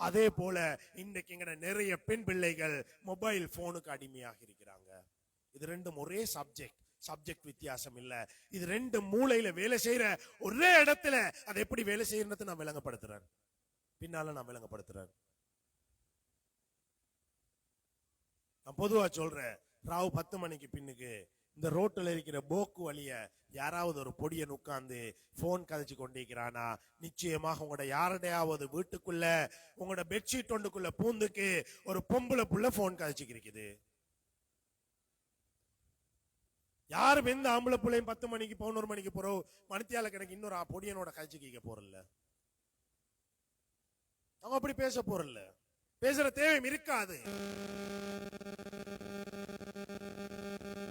அதே போல இன்னைக்கு எங்கட நிறைய பெண் பிள்ளைகள் மொபைல் போனுக்கு அடிமையாக இருக்கிறாங்க. இது ரெண்டும் ஒரே சப்ஜெக்ட் வித்தியாசம் இல்ல. இது 2 மூளையில வேலை செய்யற ஒரே இடத்துல அதை எப்படி வேலை செய்யறது நான் விளங்கப்படுத்துறேன், பின்னால நான் விளங்கப்படுத்துறேன். நான் பொதுவா சொல்றேன், ராவு 10 மணிக்கு பின்னுக்கு இந்த ரோட்டில் இருக்கிற போக்கு வழிய யாராவது ஒரு பொடியன் உட்கார்ந்து போன் கதைச்சு கொண்டிருக்கிறானா, நிச்சயமாக உங்களோட யாருடையாவது வீட்டுக்குள்ள உங்களோட பெட்ஷீட் ஒன்றுக்குள்ள பூந்துக்கு ஒரு பொம்பளை புள்ள போன் கதைச்சுக்கிருக்குது. யாரும் எந்த ஆம்பளை பிள்ளையும் 10 மணிக்கு 11 மணிக்கு போறோம் மணித்தியால கணக்கு இன்னொரு பொடியனோட கதைச்சு கேட்க போறல, அவங்க அப்படி பேச போறல, பேசுற தேவை இருக்காது.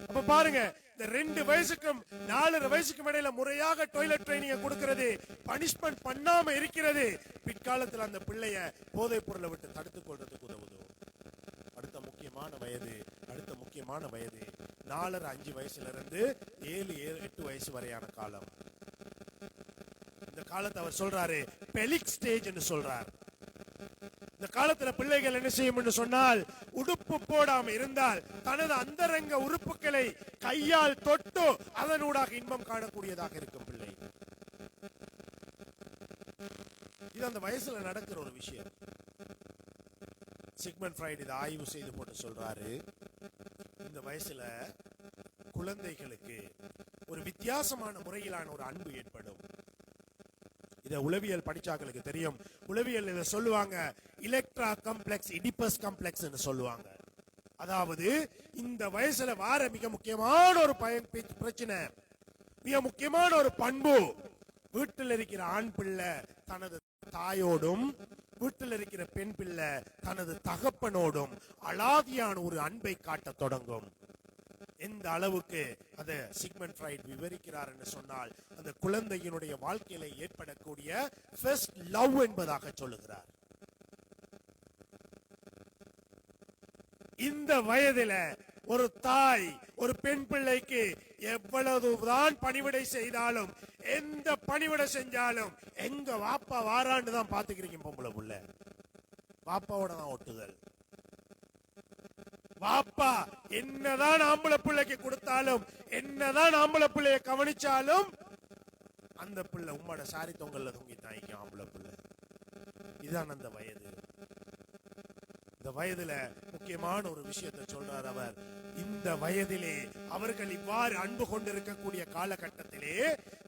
அப்ப பாருங்க, இந்த 2 வயசுக்கும் 4.5 வயசுக்கும் இடையில முறையாக டாய்லெட் ட்ரைனிங் கொடுக்கிறது, பனிஷ்மெண்ட் பண்ணாம இருக்கிறது பிற்காலத்தில் அந்த பிள்ளைய போதைப் பொருளை விட்டு தடுத்துக் கொள்றதுக்கு உதவுது. அடுத்த முக்கியமான வயது 4.5 வயசுல இருந்து 7-8 வயசு வரையான காலம். இந்த காலத்தை அவர் சொல்றாரு பெலிக் ஸ்டேஜ் என்று சொல்றார். இந்த காலத்துல பிள்ளைகள் என்ன செய்யும் சொன்னால், உடுப்பு போடாம இருந்தால் தனது அந்தரங்க உறுப்புகளை கையால் தொட்டு அதனூடாக இன்பம் காணக்கூடியதாக இருக்கும் பிள்ளை. இது அந்த வயசுல நடக்கிற ஒரு விஷயம். சிக்மண்ட் ஃப்ராய்ட் இதை ஆய்வு செய்து போட்டு சொல்றாரு, இந்த வயசுல குழந்தைகளுக்கு ஒரு வித்தியாசமான முறையிலான ஒரு அன்பு ஏற்படும். இத உளவியல் படிச்சாக்களுக்கு தெரியும். உளவியல் இதை சொல்லுவாங்க எலக்ட்ரா காம்ப்ளெக்ஸ் இடிபஸ் காம்ப்ளெக்ஸ் சொல்லுவாங்க. அதாவது இந்த வயசுல வார மிக முக்கியமான ஒரு பிரச்சனை, மிக முக்கியமான ஒரு பண்பு, வீட்டில் இருக்கிற ஆண் பிள்ளை தனது தாயோடும் வீட்டில் இருக்கிற பெண் பிள்ளை தனது தகப்பனோடும் அலாதியான ஒரு அன்பை காட்ட தொடங்கும். எந்த அளவுக்கு அதை சிக்மண்ட் ஃப்ராய்ட் விவரிக்கிறார் என்று சொன்னால், அந்த குழந்தையினுடைய வாழ்க்கையில ஏற்படக்கூடிய ஃபர்ஸ்ட் லவ் என்பதாக சொல்லுகிறார். இந்த வயதில ஒரு தாய் ஒரு பெண் பிள்ளைக்கு எவ்வளவுதான் பணிவிடை செய்தாலும், எந்த பணிவிடை செஞ்சாலும், எங்க வாப்பா வாரான்னு தான் பாத்துக்கிறீங்க. பொம்பளை புள்ள வாப்பாவோட தான் ஒட்டுதல். வாப்பா என்னதான் ஆம்பளை பிள்ளைக்கு கொடுத்தாலும், என்னதான் ஆம்பளை பிள்ளைய கவனிச்சாலும், அந்த பிள்ளை உம்மோட சாரி தொங்கல்ல தொங்கி தாய்க்கும் ஆம்பளை பிள்ளை. இதுதான் அந்த வயது. இந்த வயதுல முக்கியமான ஒரு விஷயத்தை சொல்றார் அவர். இந்த வயதிலே அவர்கள் இவ்வாறு அன்பு கொண்டிருக்கக்கூடிய காலகட்டத்திலே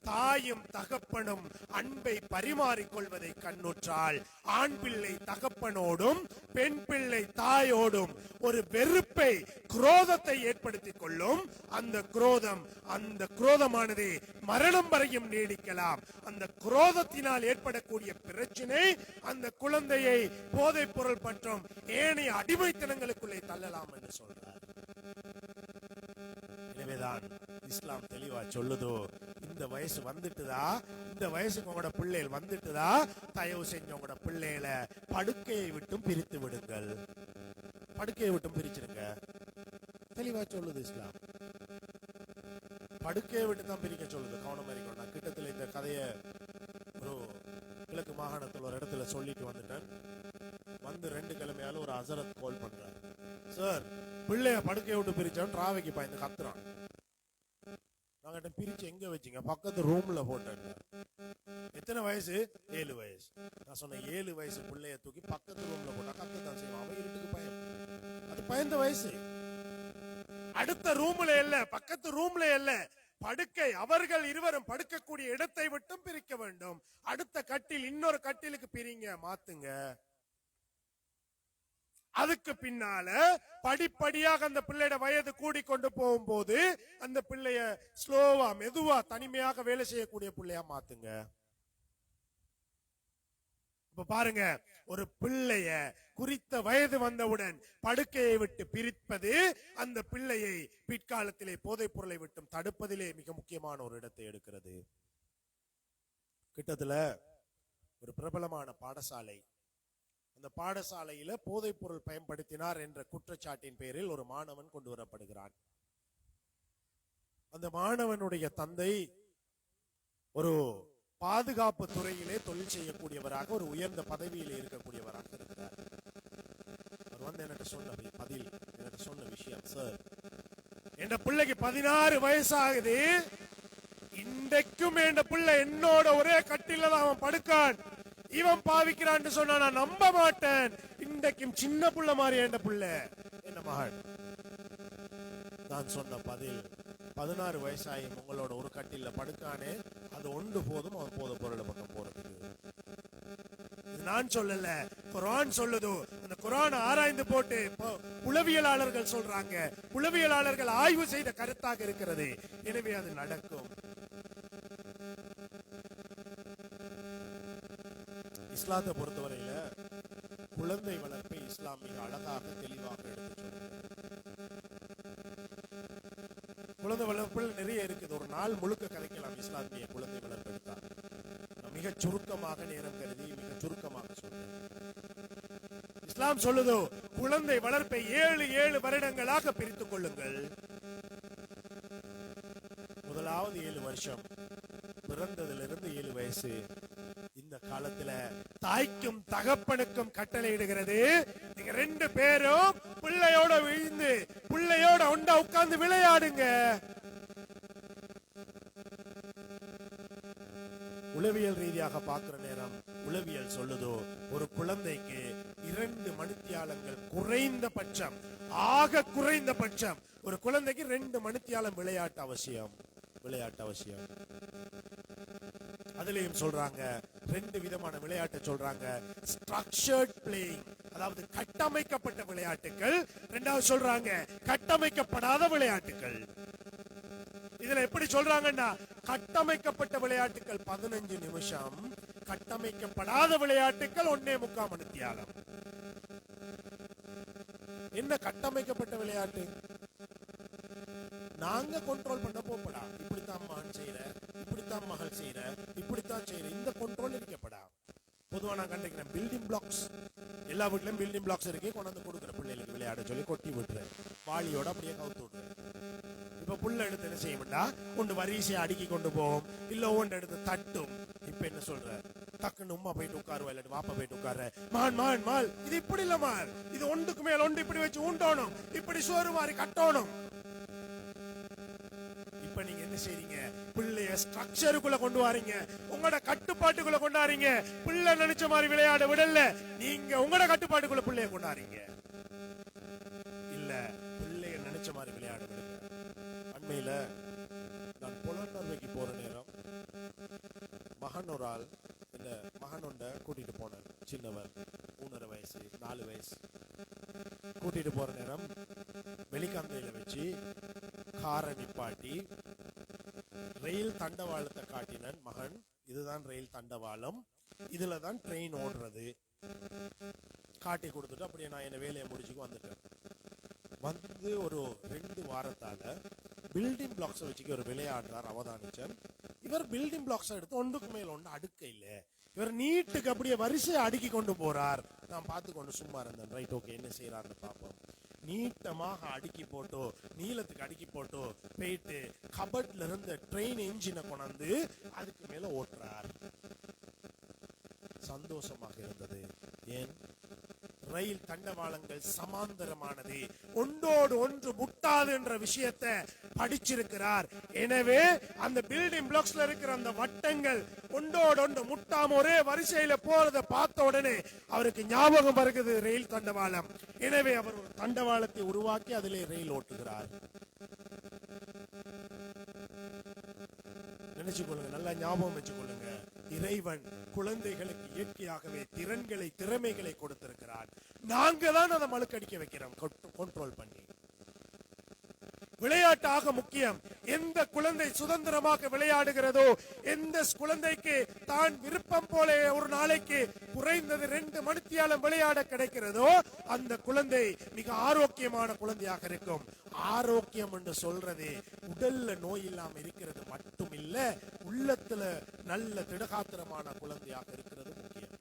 தாயும் தகப்பனும் அன்பை பரிமாறிக்கொள்வதை கண்ணுற்றால், ஆண் பிள்ளை தகப்பனோடும் பெண் பிள்ளை தாயோடும் ஒரு வெறுப்பை, குரோதத்தை ஏற்படுத்திக் கொள்ளும். அந்த குரோதமானது மரணம் வரையும் நீடிக்கலாம். அந்த குரோதத்தினால் ஏற்படக்கூடிய பிரச்சனை அந்த குழந்தையை போதைப் பொருள் மற்றும் ஏனைய அடிமைத்தனங்களுக்குள்ளே தள்ளலாம் என்று சொல்றார். எனவேதான் இஸ்லாம் தெளிவா சொல்லுதோ, இந்த வயசு வந்துட்டுதா, இந்த வயசுக்கு உங்களோட பிள்ளைகள் வந்துட்டுதா, தயவு செஞ்சு உங்களோட பிள்ளைகளை படுக்கையை விட்டும் பிரித்து விடுங்கள். படுக்கையை விட்டும் பிரிச்சிருங்க. தெளிவா சொல்லுது இஸ்லாம். படுக்கையை விட்டு தான் பிரிக்க சொல்லுது. கவனம் அறிக்கணும். நான் கிட்டத்தில் இந்த கதையை ஒரு கிழக்கு மாகாணத்தில் ஒரு இடத்துல சொல்லிட்டு வந்துட்டேன். வந்து 2 கிழமையால ஒரு அசரத் கால் பண்றாரு. சார், பிள்ளைய படுக்கையை விட்டு பிரிச்சான், டிராவைக்கு பாய்ந்து கத்துறான். நாங்க பிரிச்சு எங்க வச்சீங்க? பக்கத்து ரூம்ல போட்டேன். எத்தனை வயசு? 7 வயசு. நான் சொன்னேன் 7 வயசு பிள்ளைய தூக்கி பக்கத்து ரூம்ல போட்டா கத்துதான் செய்வான். அவன் இருட்டுக்கு பயம். அது பயந்த வயசு. அடுத்த ரூம்ல இல்ல, பக்கத்து ரூம்ல இல்ல, படுக்கை அவர்கள் இருவரும் படுக்கக்கூடிய இடத்தை விட்டும் பிரிக்க வேண்டும். அடுத்த கட்டில் இன்னொரு கட்டிலுக்கு பிரிங்க, மாத்துங்க. அதுக்கு பின்னால படிப்படியாக அந்த பிள்ளையோட வயது கூடிக்கொண்டு போகும்போது அந்த பிள்ளைய ஸ்லோவா மெதுவா தனிமையாக வேலை செய்யக்கூடிய பிள்ளையா மாத்துங்க. இப்ப பாருங்க, ஒரு பிள்ளைய குறித்த வயது வந்தவுடன் படுக்கையை விட்டு பிரிப்பது அந்த பிள்ளையை பிற்காலத்திலே போதைப் பொருளை விட்டும் தடுப்பதிலே மிக முக்கியமான ஒரு இடத்தை எடுக்கிறது. கிட்டத்துல ஒரு பிரபலமான பாடசாலை, அந்த பாடசாலையில போதைப் பொருள் பயன்படுத்தினார் என்ற குற்றச்சாட்டின் பேரில் ஒரு மாணவன் கொண்டு வரப்படுகிறான். அந்த மாணவனுடைய தந்தை ஒரு பாதுகாப்பு துறையிலே தொழில் செய்யக்கூடியவராக, ஒரு உயர்ந்த பதவியிலே இருக்கக்கூடியவராக இருக்கிறார். அவர் வந்து என்கிட்ட சொன்ன விஷயம், சார், என் பிள்ளைக்கு 16 வயசாகுது, இன்றைக்கும் என் பிள்ளை என்னோட ஒரே கட்டில தான் அவன் படுக்கான், இவன் பாவிக்கிறான்னு சொன்னா நான் நம்ப மாட்டேன். இன்றைக்கும் சின்ன புள்ள மாதிரி என் பிள்ளை, என்ன மகன். நான் சொன்ன பதில், 16 வயசாயும் உங்களோட ஒரு கட்டில படுக்கானே, அது ஒன்று போதும் அவன் போத பொருளை பக்கம் போறதுக்கு. நான் சொல்லல, குர்ஆன் சொல்லுது. அந்த குர்ஆனை ஆராய்ந்து போட்டு உளவியலாளர்கள் சொல்றாங்க, உளவியலாளர்கள் ஆய்வு செய்த கருத்தாக இருக்கிறது. எனவே அது நடக்கும். இஸ்லாத்தை பொறுத்தவரையில குழந்தை வளர்ப்பை இஸ்லாம் மிக அழகாக தெளிவாக எடுத்து குழந்தை வளர்ப்பில் நிறைய இருக்குது. ஒரு நாள் முழுக்க கதைக்கலாம் இஸ்லாமிய குழந்தை வளர்ப்பு எடுத்தா. மிக சுருக்கமாக நேரம் கருதி மிக சுருக்கமாக சொல்றேன். இஸ்லாம் சொல்லுதோ, குழந்தை வளர்ப்பை 7 வருடங்களாக பிரித்துக் கொள்ளுங்கள். முதலாவது 7 வருஷம், பிறந்ததிலிருந்து 7 வயசு. இந்த காலத்துல தாய்க்கும் தகப்பனுக்கும் கட்டளை இடுகிறது, நீங்க 2 பேரும் பிள்ளையோட விழுந்து பிள்ளையோட ஒண்டா உட்கார்ந்து விளையாடுங்க. உளவியல் ரீதியாக பார்க்கிற நேரம் உளவியல் சொல்லுதோ, ஒரு குழந்தைக்கு 2 மணித்தியாலங்கள் குறைந்தபட்சம், ஆக குறைந்தபட்சம் ஒரு குழந்தைக்கு 2 மணித்தியாலம் விளையாட்டு அவசியம். அதுலயும் சொல்றாங்க 2 விதமான விளையாட்டு சொல்றாங்க. ஸ்ட்ரக்சர்ட் பிளேயிங், அதாவது கட்டமைக்கப்பட்ட விளையாட்டுகள். 2வது சொல்றாங்க கட்டமைக்கப்படாத விளையாட்டுகள். இதுல எப்படி சொல்றாங்கன்னா, கட்டமைக்கப்பட்ட விளையாட்டுகள் 15 நிமிஷம், கட்டமைக்கப்படாத விளையாட்டுகள் 1.25 மணித்தியாலம். என்ன கட்டமைக்கப்பட்ட விளையாட்டு? நாங்க கண்ட்ரோல் பண்ண போப்படா, இப்படித்தான் மகன் செய்யற, இப்படித்தான் மகள் செய்யற, இப்படித்தான் செய்யற, இந்த கண்ட்ரோல் இருக்கப்படா. பொதுவா நான் கண்டிக்கிறேன், பில்டிங் பிளாக்ஸ், எல்லா வீட்லயும் பில்டிங் பிளாக்ஸ் இருக்கு, கொண்டாந்து கொடுக்குற பிள்ளைகளுக்கு விளையாட சொல்லி கொட்டி விட்டுறேன், வாளியோட அப்படியே கவுத்து விட்டுறேன். இப்ப புள்ள எடுத்து என்ன செய்யும்டா, கொண்டு வரிசையை அடுக்கி கொண்டு போவோம், இல்ல ஒவ்வொன்று எடுத்து தட்டும். இப்ப என்ன சொல்ற, டக்குன்னு உம்மா போயிட்டு உட்காருவா, இல்லாட்டி வாப்பா போயிட்டு உட்காரு, மான் இது இப்படி இல்ல மான், இது ஒன்றுக்கு மேல ஒன்று இப்படி வச்சு ஊண்டோணும், இப்படி சோறு மாதிரி கட்டணும். இப்ப நீங்க என்ன செய்றீங்க, பிள்ளைய ஸ்ட்ரக்சருக்குள்ள கொண்டு வாரீங்க, உங்களோட கட்டுப்பாட்டுக்குள்ள கொண்டாறீங்க. பிள்ளை நினைச்ச மாதிரி விளையாட விடல, நீங்க உங்களோட கட்டுப்பாட்டுக்குள்ள பிள்ளைய கொண்டாறீங்க. இல்ல, பிள்ளைய நினைச்ச மாதிரி விளையாட விடுங்க. அண்மையில நான் புலனர்வைக்கு போற நேரம், மகன் ஒரு ஆள், இந்த மகனொண்ட கூட்டிட்டு போனேன். சின்னவர், 3.5 வயசு 4 வயசு. கூட்டிட்டு போற நேரம் வெளிக்கந்தையில வச்சு காரை நிப்பாட்டி ரயில் தண்டவாளத்தை காட்டினன் மகன், இதுதான் ரயில் தண்டவாளம், இதுலதான் ட்ரெயின் ஓடுறது காட்டி கொடுத்துட்டு அப்படியே நான் என்ன வேலையை முடிச்சுக்கு வந்துட்டேன். வந்து ஒரு 2 வாரத்தால பில்டிங் பிளாக்ஸ் வச்சுக்க ஒரு விளையாடுறார் அவதானிச்சன். இவர் பில்டிங் பிளாக்ஸ் எடுத்து ஒன்றுக்கு மேல ஒன்று அடுக்க இல்ல, இவர் நீட்டுக்கு அப்படியே வரிசையை அடுக்கி கொண்டு போறார். நான் பார்த்து கொண்டு சும்மா இருந்தேன். ரைட், ஓகே, என்ன செய்யறாருன்னு பார்ப்போம். நீட்டமாக அடுக்கி போட்டோ, நீளத்துக்கு அடுக்கி போட்டோ போயிட்டு கபட்ல இருந்த ட்ரெயின் என்ஜினை கொண்டாந்து அதுக்கு மேல ஓட்டுறார். சந்தோஷமாக இருந்தது. ஏன்? ரயில் தண்டவாளங்கள் சமாந்தரமானது, ஒன்றோடு ஒன்று முட்டாது என்ற விஷயத்தை படிச்சிருக்கிறார். எனவே அந்த பில்டிங் பிளாக்ஸ்ல இருக்கிற அந்த வட்டங்கள் ஒன்றோடு ஒன்று முட்டாம ஒரே வரிசையில போறதை பார்த்த உடனே அவருக்கு ஞாபகம் வருகிறது ரயில் தண்டவாளம். எனவே அவர் ஒரு தண்டவாளத்தை உருவாக்கி அதிலே ரயில் ஓட்டுகிறார். நினைச்சுக்கொள்ளுங்க, நல்லா ஞாபகம் வச்சுக்கொள்ளுங்க. இறைவன் குழந்தைகளுக்கு இயற்கையாகவே திறன்களை, திறமைகளை கொடுத்திருக்கிறார். நாங்க தான் அதை மழுக்கடிக்க வைக்கிறோம், கண்ட்ரோல் பண்ணி. விளையாட்டாக முக்கியம். எந்த குழந்தை சுதந்திரமாக விளையாடுகிறதோ, எந்த குழந்தைக்கு தான் விருப்பம் போல ஒரு நாளைக்கு குறைந்தது 2 மணித்தியாலம் விளையாட கிடைக்கிறதோ அந்த குழந்தை மிக ஆரோக்கியமான குழந்தையாக இருக்கும். ஆரோக்கியம் என்று சொல்றது உடல்ல நோய் இல்லாம இருக்கிறது மட்டும் இல்ல, உள்ளத்துல நல்ல திடகாத்திரமான குழந்தையாக இருக்கிறது முக்கியம்.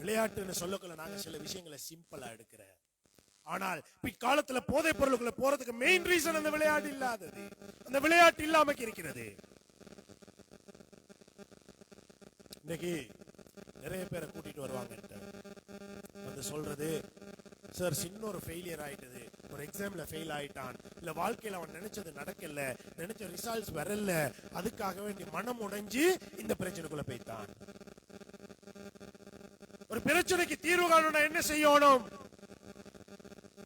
விளையாட்டுன்னு சொல்லக்குள்ள நாங்க சில விஷயங்களை சிம்பிளா எடுக்கிறேன். ஆனால் பிற்காலத்துல போதைப் பொருளுக்குள்ள போறதுக்கு மெயின் ரீசன் அந்த விளையாட்டு இல்லாதது, அந்த விளையாட்டு இல்லாம இருக்கிறது. இன்னைக்கு நிறைய பேரை கூட்டிட்டு வருவாங்க வந்து சொல்றது, சார் சின்ன ஒரு ஃபெயிலியர் ஆயிட்டது, ஒரு எக்ஸாம்ல ஃபெயில் ஆயிட்டான், இல்ல வாழ்க்கையில அவன் நினைச்சது நடக்கல, நினைச்ச ரிசல்ட்ஸ் வரல, அதுக்காக வேண்டி மனம் உடைஞ்சு இந்த பிரச்சனைக்குள்ள போய்த்தான். ஒரு பிரச்சனைக்கு தீர்வு காணணும், என்ன செய்யணும்?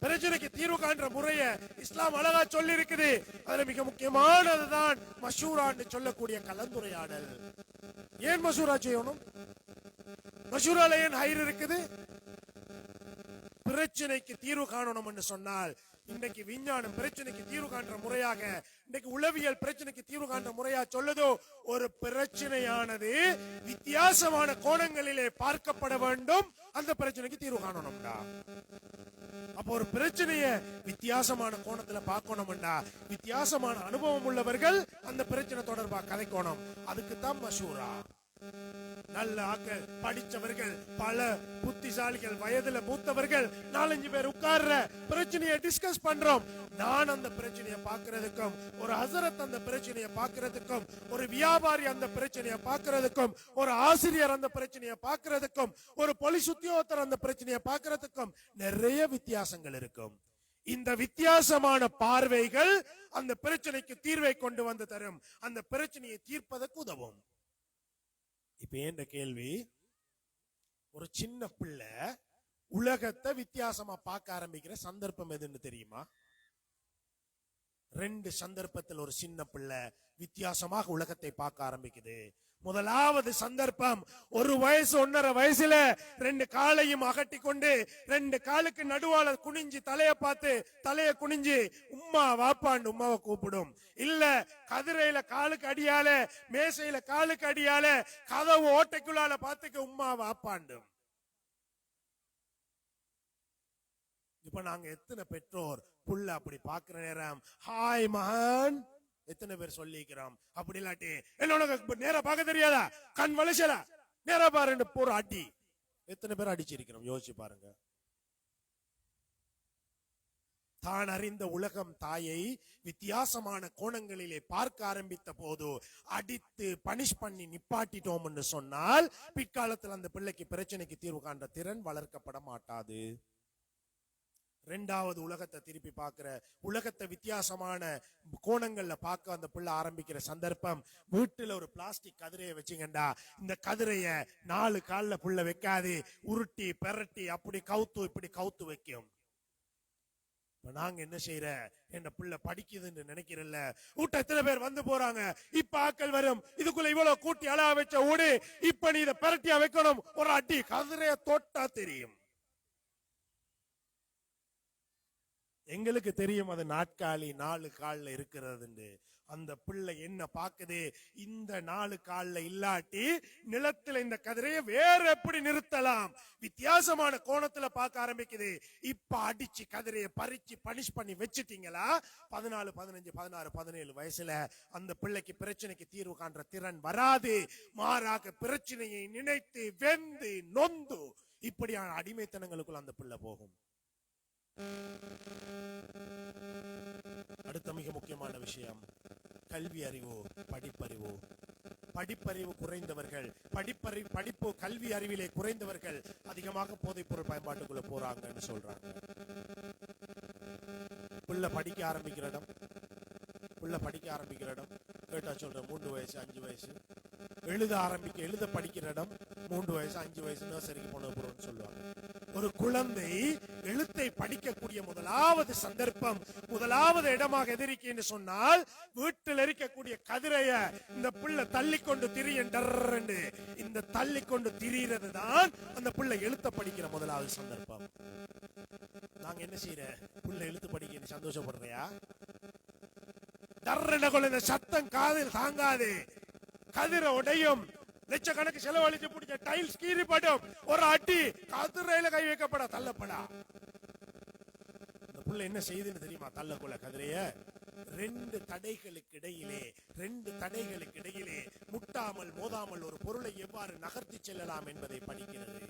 பிரச்சனைக்கு தீர்வு காண்ற முறைய இஸ்லாம் அழகா சொல்லி இருக்குது. அதுல மிக முக்கியமானதுதான் மஷூரான்னு சொல்லக்கூடிய கலந்துரையாடல். ஏன் மஷூரா செய்யணும்? மஷூரால ஏன் ஹைர் இருக்குது? பிரச்சனைக்கு தீர்வு காணணும் என்று சொன்னால், இன்னைக்கு விஞ்ஞானம் பிரச்சனைக்கு தீர்வு காண்ற முறையாக, இன்னைக்கு உளவியல் பிரச்சனைக்கு தீர்வு காண்ற முறையா சொல்லுதோ, ஒரு பிரச்சனையானது வித்தியாசமான கோணங்களிலே பார்க்கப்பட வேண்டும், அந்த பிரச்சனைக்கு தீர்வு காணணும்டா. அப்போ ஒரு பிரச்சனைய வித்தியாசமான கோணத்துல பார்க்கணும்டா, வித்தியாசமான அனுபவம் உள்ளவர்கள் அந்த பிரச்சனை தொடர்பா கதைக்கணும். அதுக்குத்தான் மஷூரா. நல்ல ஆக்கள், படிச்சவர்கள், பல புத்திசாலிகள், வயதுல மூத்தவர்கள் 4-5 பேர் உட்கார்ற பிரச்சனையை டிஸ்கஸ் பண்றோம். நான் அந்த பிரச்சனையை பார்க்கிறதுக்கும், ஒரு ஹசரத் அந்த பிரச்சனையை பார்க்கிறதுக்கும், ஒரு வியாபாரி அந்த பிரச்சனையை பார்க்கிறதுக்கும், ஒரு ஆசிரியர் அந்த பிரச்சனையை பார்க்கிறதுக்கும், ஒரு போலீஸ் உத்தியோகத்தர் அந்த பிரச்சனையை பார்க்கிறதுக்கும் நிறைய வித்தியாசங்கள் இருக்கும். இந்த வித்தியாசமான பார்வைகள் அந்த பிரச்சனைக்கு தீர்வை கொண்டு வந்து தரும், அந்த பிரச்சனையை தீர்ப்பதற்கு உதவும். இப்ப ஏன் கேள்வி, ஒரு சின்ன பிள்ளை உலகத்தை வித்தியாசமா பார்க்க ஆரம்பிக்கிற சந்தர்ப்பம் எதுன்னு தெரியுமா? 2 சந்தர்ப்பத்தில் ஒரு சின்ன பிள்ளை வித்தியாசமாக உலகத்தை பார்க்க ஆரம்பிக்குது. முதலாவது சந்தர்ப்பம், 1 வயசு 1.5 வயசுல 2 காலையும் அகட்டி கொண்டு 2 காலுக்கு நடுவால குனிஞ்சு தலைய பார்த்து தலைய குனிஞ்சு உம்மா வாப்பாண்டு உம்மாவை கூப்பிடும். இல்ல கதிரையில காலுக்கு அடியால, மேசையில காலுக்கு அடியால, கதவு ஓட்டைக்குள்ளால பார்த்துக்க உம்மா வாப்பாண்டும். இப்ப நாங்க எத்தனை பெற்றோர் புள்ள அப்படி பாக்குற நேரம் ஹாய் மகன் எத்தனை பேர் சொல்லிக்கிறோம்? அப்படி இல்லாட்டி என்ன நேரா பார்க்க தெரியாதா, கண் வலிசல நேரா பாருன்னு போற அடி எத்தனை பேர் அடிச்சிருக்கிறோம்? யோசிச்சு பாருங்க. தான் அறிந்த உலகம் தாயை வித்தியாசமான கோணங்களிலே பார்க்க ஆரம்பித்த போது அடித்து பனிஷ் பண்ணி நிப்பாட்டிட்டோம் என்று சொன்னால் பிற்காலத்தில் அந்த பிள்ளைக்கு பிரச்சனைக்கு தீர்வு காண்ற திறன் வளர்க்கப்பட மாட்டாது. 2வது உலகத்தை திருப்பி பார்க்கிற, உலகத்தை வித்தியாசமான கோணங்கள்ல பார்க்க அந்த பிள்ளை ஆரம்பிக்கிற சந்தர்ப்பம், வீட்டுல ஒரு பிளாஸ்டிக் கதிரையை வச்சுங்கண்டா, இந்த கதிரைய 4 கால்ல புள்ள வைக்காது, உருட்டி பெரட்டி அப்படி கவுத்து இப்படி கவுத்து வைக்கும். இப்ப நாங்க என்ன செய்யற, என்ன பிள்ளை படிக்குதுன்னு நினைக்கிறல்ல, வீட்டை எத்தனை பேர் வந்து போறாங்க, இப்ப ஆக்கள் வரும், இதுக்குள்ள இவ்வளவு கூட்டி அளா வச்ச ஓடு, இப்ப நீ இதை பெரட்டியா வைக்கணும், ஒரு அடி கதிரைய தொட்டா தெரியும். எங்களுக்கு தெரியும் அது நாட்காலி 4 கால்ல இருக்கிறது. அந்த பிள்ளை என்ன பாக்குது, இந்த 4 கால்ல இல்லாட்டி நிலத்துல இந்த கதிரையை வேற எப்படி நிறுத்தலாம், வித்தியாசமான கோணத்துல பார்க்க ஆரம்பிக்குது. இப்ப அடிச்சு கதிரையை பறிச்சு பனிஷ் பண்ணி வச்சுட்டீங்களா, 14, 15, 16, 17 வயசுல அந்த பிள்ளைக்கு பிரச்சனைக்கு தீர்வு காண்ற திறன் வராது. மாறாக பிரச்சனையை நினைத்து வெந்து நொந்து இப்படியான அடிமைத்தனங்களுக்குள்ள அந்த பிள்ளை போகும். அடுத்த மிக முக்கியமான விஷயம் கல்வி அறிவு, படிப்பறிவு. படிப்பறிவு குறைந்தவர்கள், படிப்பு கல்வி அறிவிலே குறைந்தவர்கள் அதிகமாக போதைப் பொருள் பயன்பாட்டுக்குள்ள போறாங்கன்னு சொல்றாங்க. புள்ள படிக்க ஆரம்பிக்கிற இடம் கேட்டா சொல்ற 3 வயசு 5 வயசு, எழுத படிக்கிற இடம் 3 வயசு 5 வயசு நர்சரிக்கு போன பொருள்னு சொல்லுவாங்க. ஒரு குழந்தை எழுத்தை படிக்கக்கூடிய முதலாவது சந்தர்ப்பம், முதலாவது இடமாக எதிரிக்கு சொன்னால் வீட்டில் இருக்கக்கூடிய கதிரைய இந்த பிள்ளை தள்ளிக்கொண்டு திரியண்டு, இந்த தள்ளிக்கொண்டு திரிகிறது தான் அந்த பிள்ளை எழுத்த படிக்கிற முதலாவது சந்தர்ப்பம். நாங்க என்ன செய்யற, பிள்ளை எழுத்து படிக்க சந்தோஷப்படுறியா? இந்த சத்தம் காதில் தாங்காது, கதிரை உடையும், லட்சக்கணக்கு செலவழிச்சு பிடிச்ச டைல்ஸ் கீறிப்படும், ஒரு அடி கதிரையில கை வைக்கப்பட தள்ளப்படா. இந்த புள்ள என்ன செய்யுதுன்னு தெரியுமா? தள்ளக்குள்ள கதிரைய 2 தடைகளுக்கு இடையிலே முட்டாமல் மோதாமல் ஒரு பொருளை எவ்வாறு நகர்த்தி செல்லலாம் என்பதை படிக்கிறது.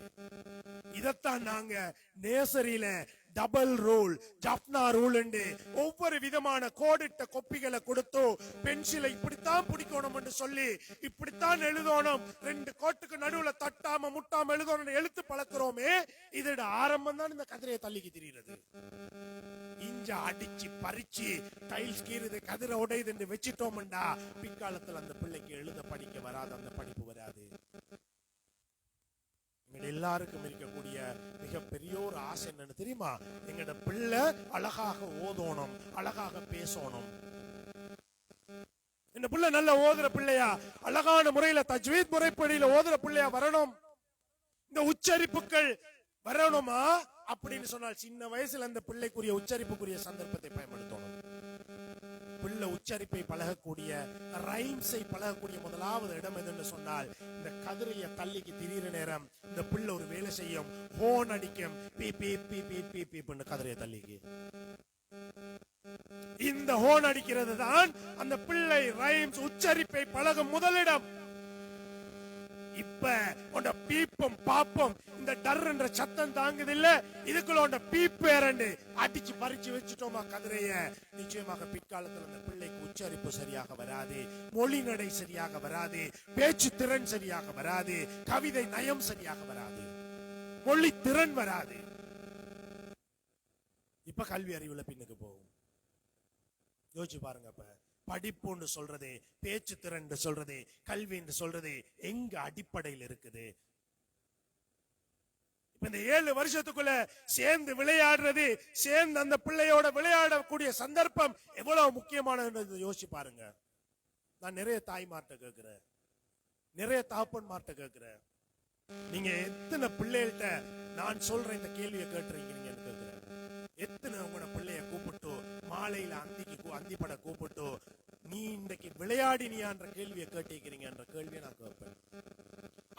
இதத்தான் நாங்க நேசரியில டபுள் ரூல், ஜப்னா ரூல் என்று ஒவ்வொரு விதமான கோடிட்ட கொப்பிகளை கொடுத்து பென்சிலை இப்படித்தான் பிடிக்கணும் என்று சொல்லி இப்படித்தான் எழுதணும், 2 கோட்டுக்கு நடுவுல தட்டாம முட்டாம எழுதணும் எழுத்து பழக்கிறோமே. இதோட ஆரம்பம் தான் இந்த கதிரையை தள்ளிக்கு திரிகிறது. இஞ்ச அடிச்சு பறிச்சு டைல்ஸ் கீறுது, கதிரை உடையுது என்று வச்சிட்டோம்டா பிற்காலத்தில் அந்த பிள்ளைக்கு எழுத படிக்க வராது, அந்த படிப்பு வராது. எல்லாருக்கும் இருக்கக்கூடிய மிகப்பெரிய ஒரு ஆசை என்னன்னு தெரியுமா? எங்கட பிள்ளை அழகாக ஓதணும், அழகாக பேசணும். இந்த பிள்ளை நல்ல ஓதுற பிள்ளையா, அழகான முறையில தஜ்வீத் முறைப்படியில ஓதுற பிள்ளையா வரணும், இந்த உச்சரிப்புகள் வரணுமா அப்படின்னு சொன்னால் சின்ன வயசுல அந்த பிள்ளைக்குரிய உச்சரிப்புக்குரிய சந்தர்ப்பத்தை பயன்படுத்தணும். பிள்ளை உச்சரிப்பை பழகக்கூடிய, ரைம்ஸை பழகக்கூடிய முதலாவது இடம் எதுன்னு சொன்னால் இந்த கதிரைய தள்ளிக்கு திரியிற நேரம் இந்த பிள்ளை ஒரு வேலை செய்யும், ஹோன் அடிக்கும், பீ பீ பீ பீ பீ பீ கதிரைய தள்ளிக்கு. இந்த ஹோன் அடிக்கிறது தான் அந்த பிள்ளை ரைம்ஸ் உச்சரிப்பை பழகும் முதலிடம். இப்ப உண்ட பீப்பும் பாப்போம் இந்த டர் என்ற சத்தம் தாங்குது இல்ல, இதுக்குள்ள உண்ட பீப்பு ஏறண்டு அடிச்சு பறிச்சு வச்சுட்டோமா கதிரைய, நிச்சயமாக பிற்காலத்தில் அந்த பிள்ளைக்கு உச்சரிப்பு சரியாக வராது, மொழி நடை சரியாக வராது, பேச்சு திறன் சரியாக வராது, கவிதை நயம் சரியாக வராது, மொழி திறன் வராது. இப்ப கல்வி அறிவுல பின்னுக்கு போகும். யோசிச்சு பாருங்க, அப்ப படிப்புன்னு சொல்றது, பேச்சு திறன் சொல்றது, கல்வி என்று சொல்றது எங்க அடிப்படையில் இருக்குது? இந்த 7 வருஷத்துக்குள்ள சேர்ந்து விளையாடுறது, சேர்ந்து அந்த பிள்ளையோட விளையாடக்கூடிய சந்தர்ப்பம் எவ்வளவு முக்கியமானது யோசிச்சு பாருங்க. நான் நிறைய தாய்மார்ட்ட கேட்கிறேன், நிறைய தாப்பன்மார்ட்ட கேட்கிறேன், நீங்க எத்தனை பிள்ளைகள்ட்ட நான் சொல்ற இந்த கேள்வியை கேட்டுறீங்கன்னு கேட்கிறேன். எத்தனை உங்களோட பிள்ளைய கூப்பிட்டு மாலையில அந்திப்பட கூப்பிட்டு நீ இன்றைக்கு விளையாடினியான்ற கேள்வியை கேட்டிருக்கிறீங்கன்ற கேள்வியை நான் கேட்பேன்.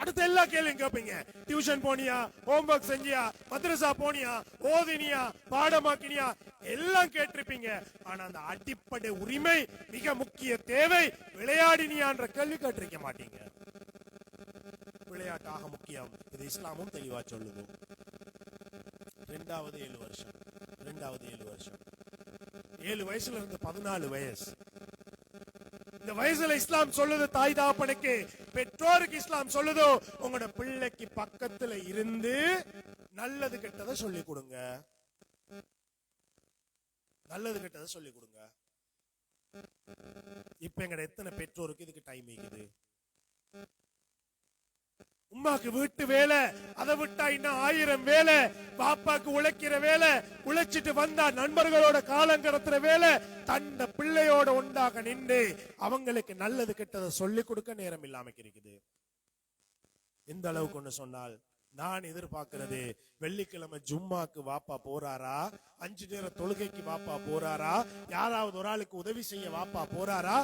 அடுத்த எல்லா கேள்வியும் கேட்பீங்க. டியூஷன் போனியா, ஹோம்வொர்க் செஞ்சியா, மദ്രസா போனியா, ஓதினியா, பாடமாக்கினியா, எல்லாம் கேட்டிருப்பீங்க. ஆனா அந்த அடிப்படை உரிமை, மிக முக்கிய தேவை, விளையாடினியான்ற கேள்வி கேட்டிருக்க மாட்டீங்க. விளையாட்டாக முக்கியம், இது இஸ்லாமும் தெளிவா சொல்லுது. ரெண்டாவது 7 வருஷம் 7 வயசுல இருந்து 14 வயசு, இந்த வயசுல இஸ்லாம் சொல்லுது தாய் தாப்பனுக்கு, பெற்றோருக்கு இஸ்லாம் சொல்லுதோ உங்களோட பிள்ளைக்கு பக்கத்துல இருந்து நல்லது கெட்டதை சொல்லி கொடுங்க, நல்லது கெட்டதை சொல்லி கொடுங்க. இப்ப எங்கட எத்தனை பெற்றோருக்கு இதுக்கு டைம் இருக்குது? உமாக்கு வீட்டு வேலை, அதை விட்டா இன்னும் 1000 வேலை, பாப்பாக்கு உழைக்கிற வேலை, உழைச்சிட்டு வந்தா நண்பர்களோட காலம் கடத்துற வேலை, தன்னை பிள்ளையோட ஒன்றாக நின்று அவங்களுக்கு நல்லது கெட்டதை சொல்லிக் கொடுக்க நேரம் இல்லாம இருக்குது. எந்த அளவுக்கு ஒண்ணு சொன்னால் நான் எதிர்பார்க்கிறது வெள்ளிக்கிழமை ஜும்மாக்கு வாப்பா போறாரா, 5 நேர தொழுகைக்கு வாப்பா போறாரா, யாராவது ஒரு ஆளுக்கு உதவி செய்ய வாப்பா போறாரா,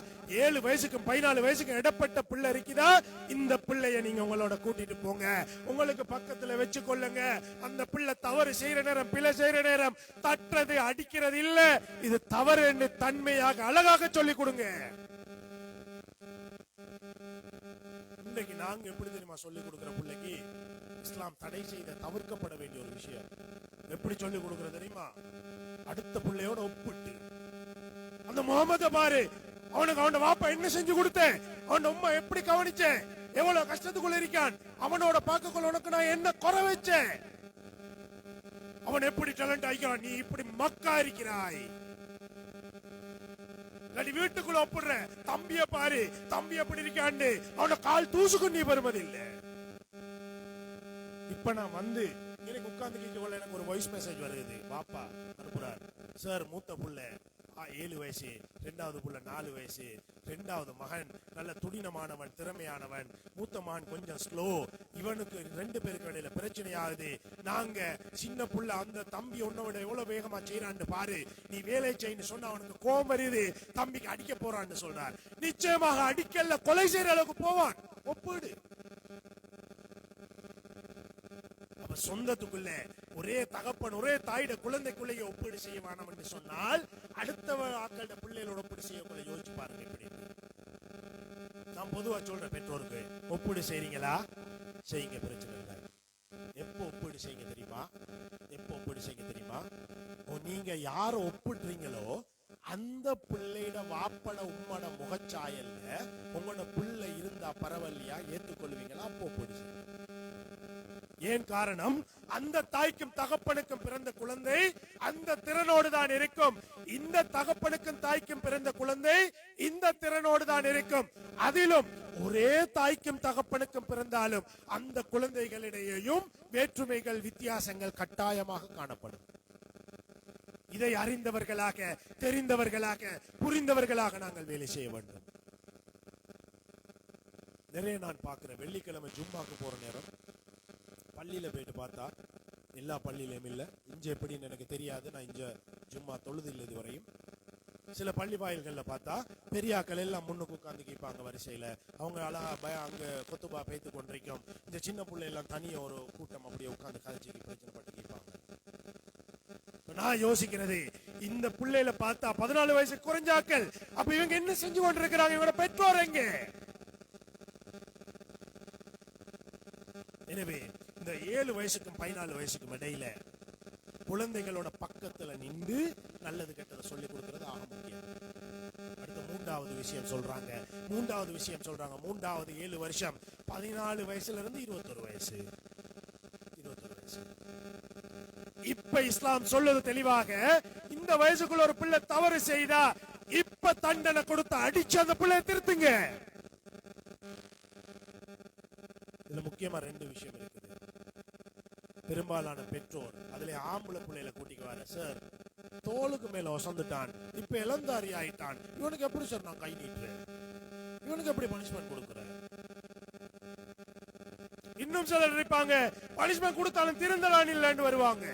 7 வயசுக்கும் 14 வயசுக்கும் இடப்பட்ட பிள்ளை இருக்குதா, இந்த பிள்ளைய நீங்க உங்களோட கூட்டிட்டு போங்க, உங்களுக்கு பக்கத்துல வச்சு கொள்ளுங்க. அந்த பிள்ளை தவறு செய்யற நேரம், பிழை செய்யற நேரம் தட்டுறது அடிக்கிறது இல்ல, இது தவறு என்று தன்மையாக அழகாக சொல்லிக் கொடுங்க. இன்றைக்கு நாங்க எப்படி தெரியுமா சொல்லிக் கொடுக்கிற பிள்ளைக்கு இஸ்லாம் தடை செய்த தவிர்க்கப்பட வேண்டிய ஒரு விஷயம் எப்படி சொல்லிக் கொடுக்கிற தெரியுமா? அடுத்த பிள்ளையோட ஒப்பிட்டு, அந்த முகமத பாரு, அவனுக்கு அவன் வாப்பா என்ன செஞ்சு கொடுத்தேன், அவன் உம்மா எப்படி கவனிச்சேன், எவ்வளவு கஷ்டத்துக்குள்ள இருக்கான், அவனோட பார்க்கக்குள்ள உனக்கு நான் என்ன குறை வச்சேன், அவன் எப்படி டேலண்ட் ஆகிக்கிறான், நீ இப்படி மக்கா இருக்கிறாய். வீட்டுக்குள்ள ஒப்பிடுற தம்பிய பாரு, தம்பி எப்படி இருக்கான்னு அவனோட கால் தூசுக்கு நீ வருவதில்லை. இப்ப நான் வந்து எனக்கு உட்கார்ந்து கேட்கல, எனக்கு ஒரு வாய்ஸ் மெசேஜ் வருது, பாப்பா அனுப்புறார், சார் மூத்த புள்ள 7 வயசு, 2வது புள்ள 4 வயசு, 2வது மகன் நல்ல துடினமானவன், திறமையானவன், மூத்த மகன் கொஞ்சம் ஸ்லோ, இவனுக்கு 2 பேருக்கு இடையில பிரச்சனை ஆகுது, நாங்க சின்ன புள்ள அந்த தம்பி உன்னோட எவ்வளவு வேகமா செய்யறான்னு பாரு, நீ வேலை செய்யு சொன்ன அவனுக்கு கோபம் வருது, தம்பிக்கு அடிக்க போறான்னு சொல்றார். நிச்சயமாக அடிக்கல, கொலை செய்யற அளவுக்கு போவான். ஒப்பிடு. சொந்தத்துக்குள்ள ஒரே தகப்பன் ஒரே தாயிட குழந்தைக்குள்ளேயே ஒப்பீடு செய்ய வேணாம் என்று சொன்னால் அடுத்த ஆக்களோட பிள்ளைகளோட ஒப்பீடு செய்யக்குள்ள யோசிச்சு பாருங்க. எப்படி நான் பொதுவா சொல்றேன், பெற்றோருக்கு ஒப்பீடு செய்றீங்களா செய்யுங்க, பிரச்சனை இல்லை. எப்போ ஒப்பீடு செய்யுங்க தெரியுமா? எப்போ ஒப்பீடு செய்யுங்க தெரியுமா? நீங்க யார ஒப்பிடுறீங்களோ அந்த பிள்ளையோட வாப்பட உம்மட முகச்சாயல்ல உங்களோட பிள்ளை இருந்தா பரவாயில்லையா, ஏற்றுக்கொள்வீங்களா? அப்போ ஒப்பீடு செய்யுங்க. ஏன் காரணம், அந்த தாய்க்கும் தகப்பனுக்கும் பிறந்த குழந்தை அந்த திறனோடு தான் இருக்கும், இந்த தகப்பனுக்கும் தாய்க்கும் பிறந்த குழந்தை இந்த திறனோடு தான் இருக்கும். அதிலும் ஒரே தாய்க்கும் தகப்பனுக்கும் பிறந்தாலும் அந்த குழந்தைகளிடையேயும் வேற்றுமைகள், வித்தியாசங்கள் கட்டாயமாக காணப்படும். இதை அறிந்தவர்களாக, தெரிந்தவர்களாக, புரிந்தவர்களாக நாங்கள் வேலை செய்ய வேண்டும். நிறைய நான் பார்க்கிறேன், வெள்ளிக்கிழமை ஜும்மாக்கு போற நேரம் பள்ளியில போயிட்டு பார்த்தா, எல்லா பள்ளியிலும் இல்ல, இங்க எப்படின்னு எனக்கு தெரியாது, நான் இங்க ஜும்மா தொழுது இல்லை இதுவரையும். சில பள்ளி வாயில்கள்ல பார்த்தா பெரியாக்கள் எல்லாம் முன்னுக்கு உட்கார்ந்து கேட்பாங்க வரிசையில, அவங்க அழகா அங்க கொத்துபா பேத்து கொண்டிருக்கும், இந்த சின்ன பிள்ளை எல்லாம் தனியா ஒரு கூட்டம் அப்படியே உட்கார்ந்து கதைச்சு பிரச்சனை பட்டு கேட்பாங்க. நான் யோசிக்கிறது, இந்த பிள்ளையில பார்த்தா 14 வயசு குறைஞ்சாக்கள், அப்ப இவங்க என்ன செஞ்சு கொண்டிருக்கிறாங்க, இவங்க பெற்றோர் எங்க? எனவே இந்த 7 வயசுக்கும் 14 வயசுக்கும் இடையில குழந்தைகளோட பக்கத்துல நின்று நல்லது கெட்டதை சொல்லிக் கொடுக்கிறது ஆக முக்கியம். அடுத்த 3வது விஷயம் சொல்றாங்க, 3வது 7 வருஷம் 14 வயசுல இருந்து 21 வயசு. இப்ப இஸ்லாம் சொல்லுது தெளிவாக, இந்த வயசுக்குள்ள ஒரு பிள்ளை தவறு செய்தா இப்ப தண்டனை கொடுத்து அடிச்சு அந்த பிள்ளை திருத்துங்க. இதுல முக்கியமா 2 விஷயம் இருக்குது. பெரும்பாலான பெற்றோர் அதுல ஆம்பளை பிள்ளைகளை கூட்டிக்குவாரு, சார் தோளுக்கு மேல ஒசந்துட்டான், இப்ப இளந்தாரி ஆயிட்டான், இவனுக்கு எப்படி சார் நான் கை நீட்டுறேன், இவனுக்கு எப்படி பனிஷ்மெண்ட் கொடுக்குறேன்? இன்னும் சிலர் இருப்பாங்க, பனிஷ்மெண்ட் கொடுத்தாலும் திருந்தலான் இல்லைன்னு வருவாங்க.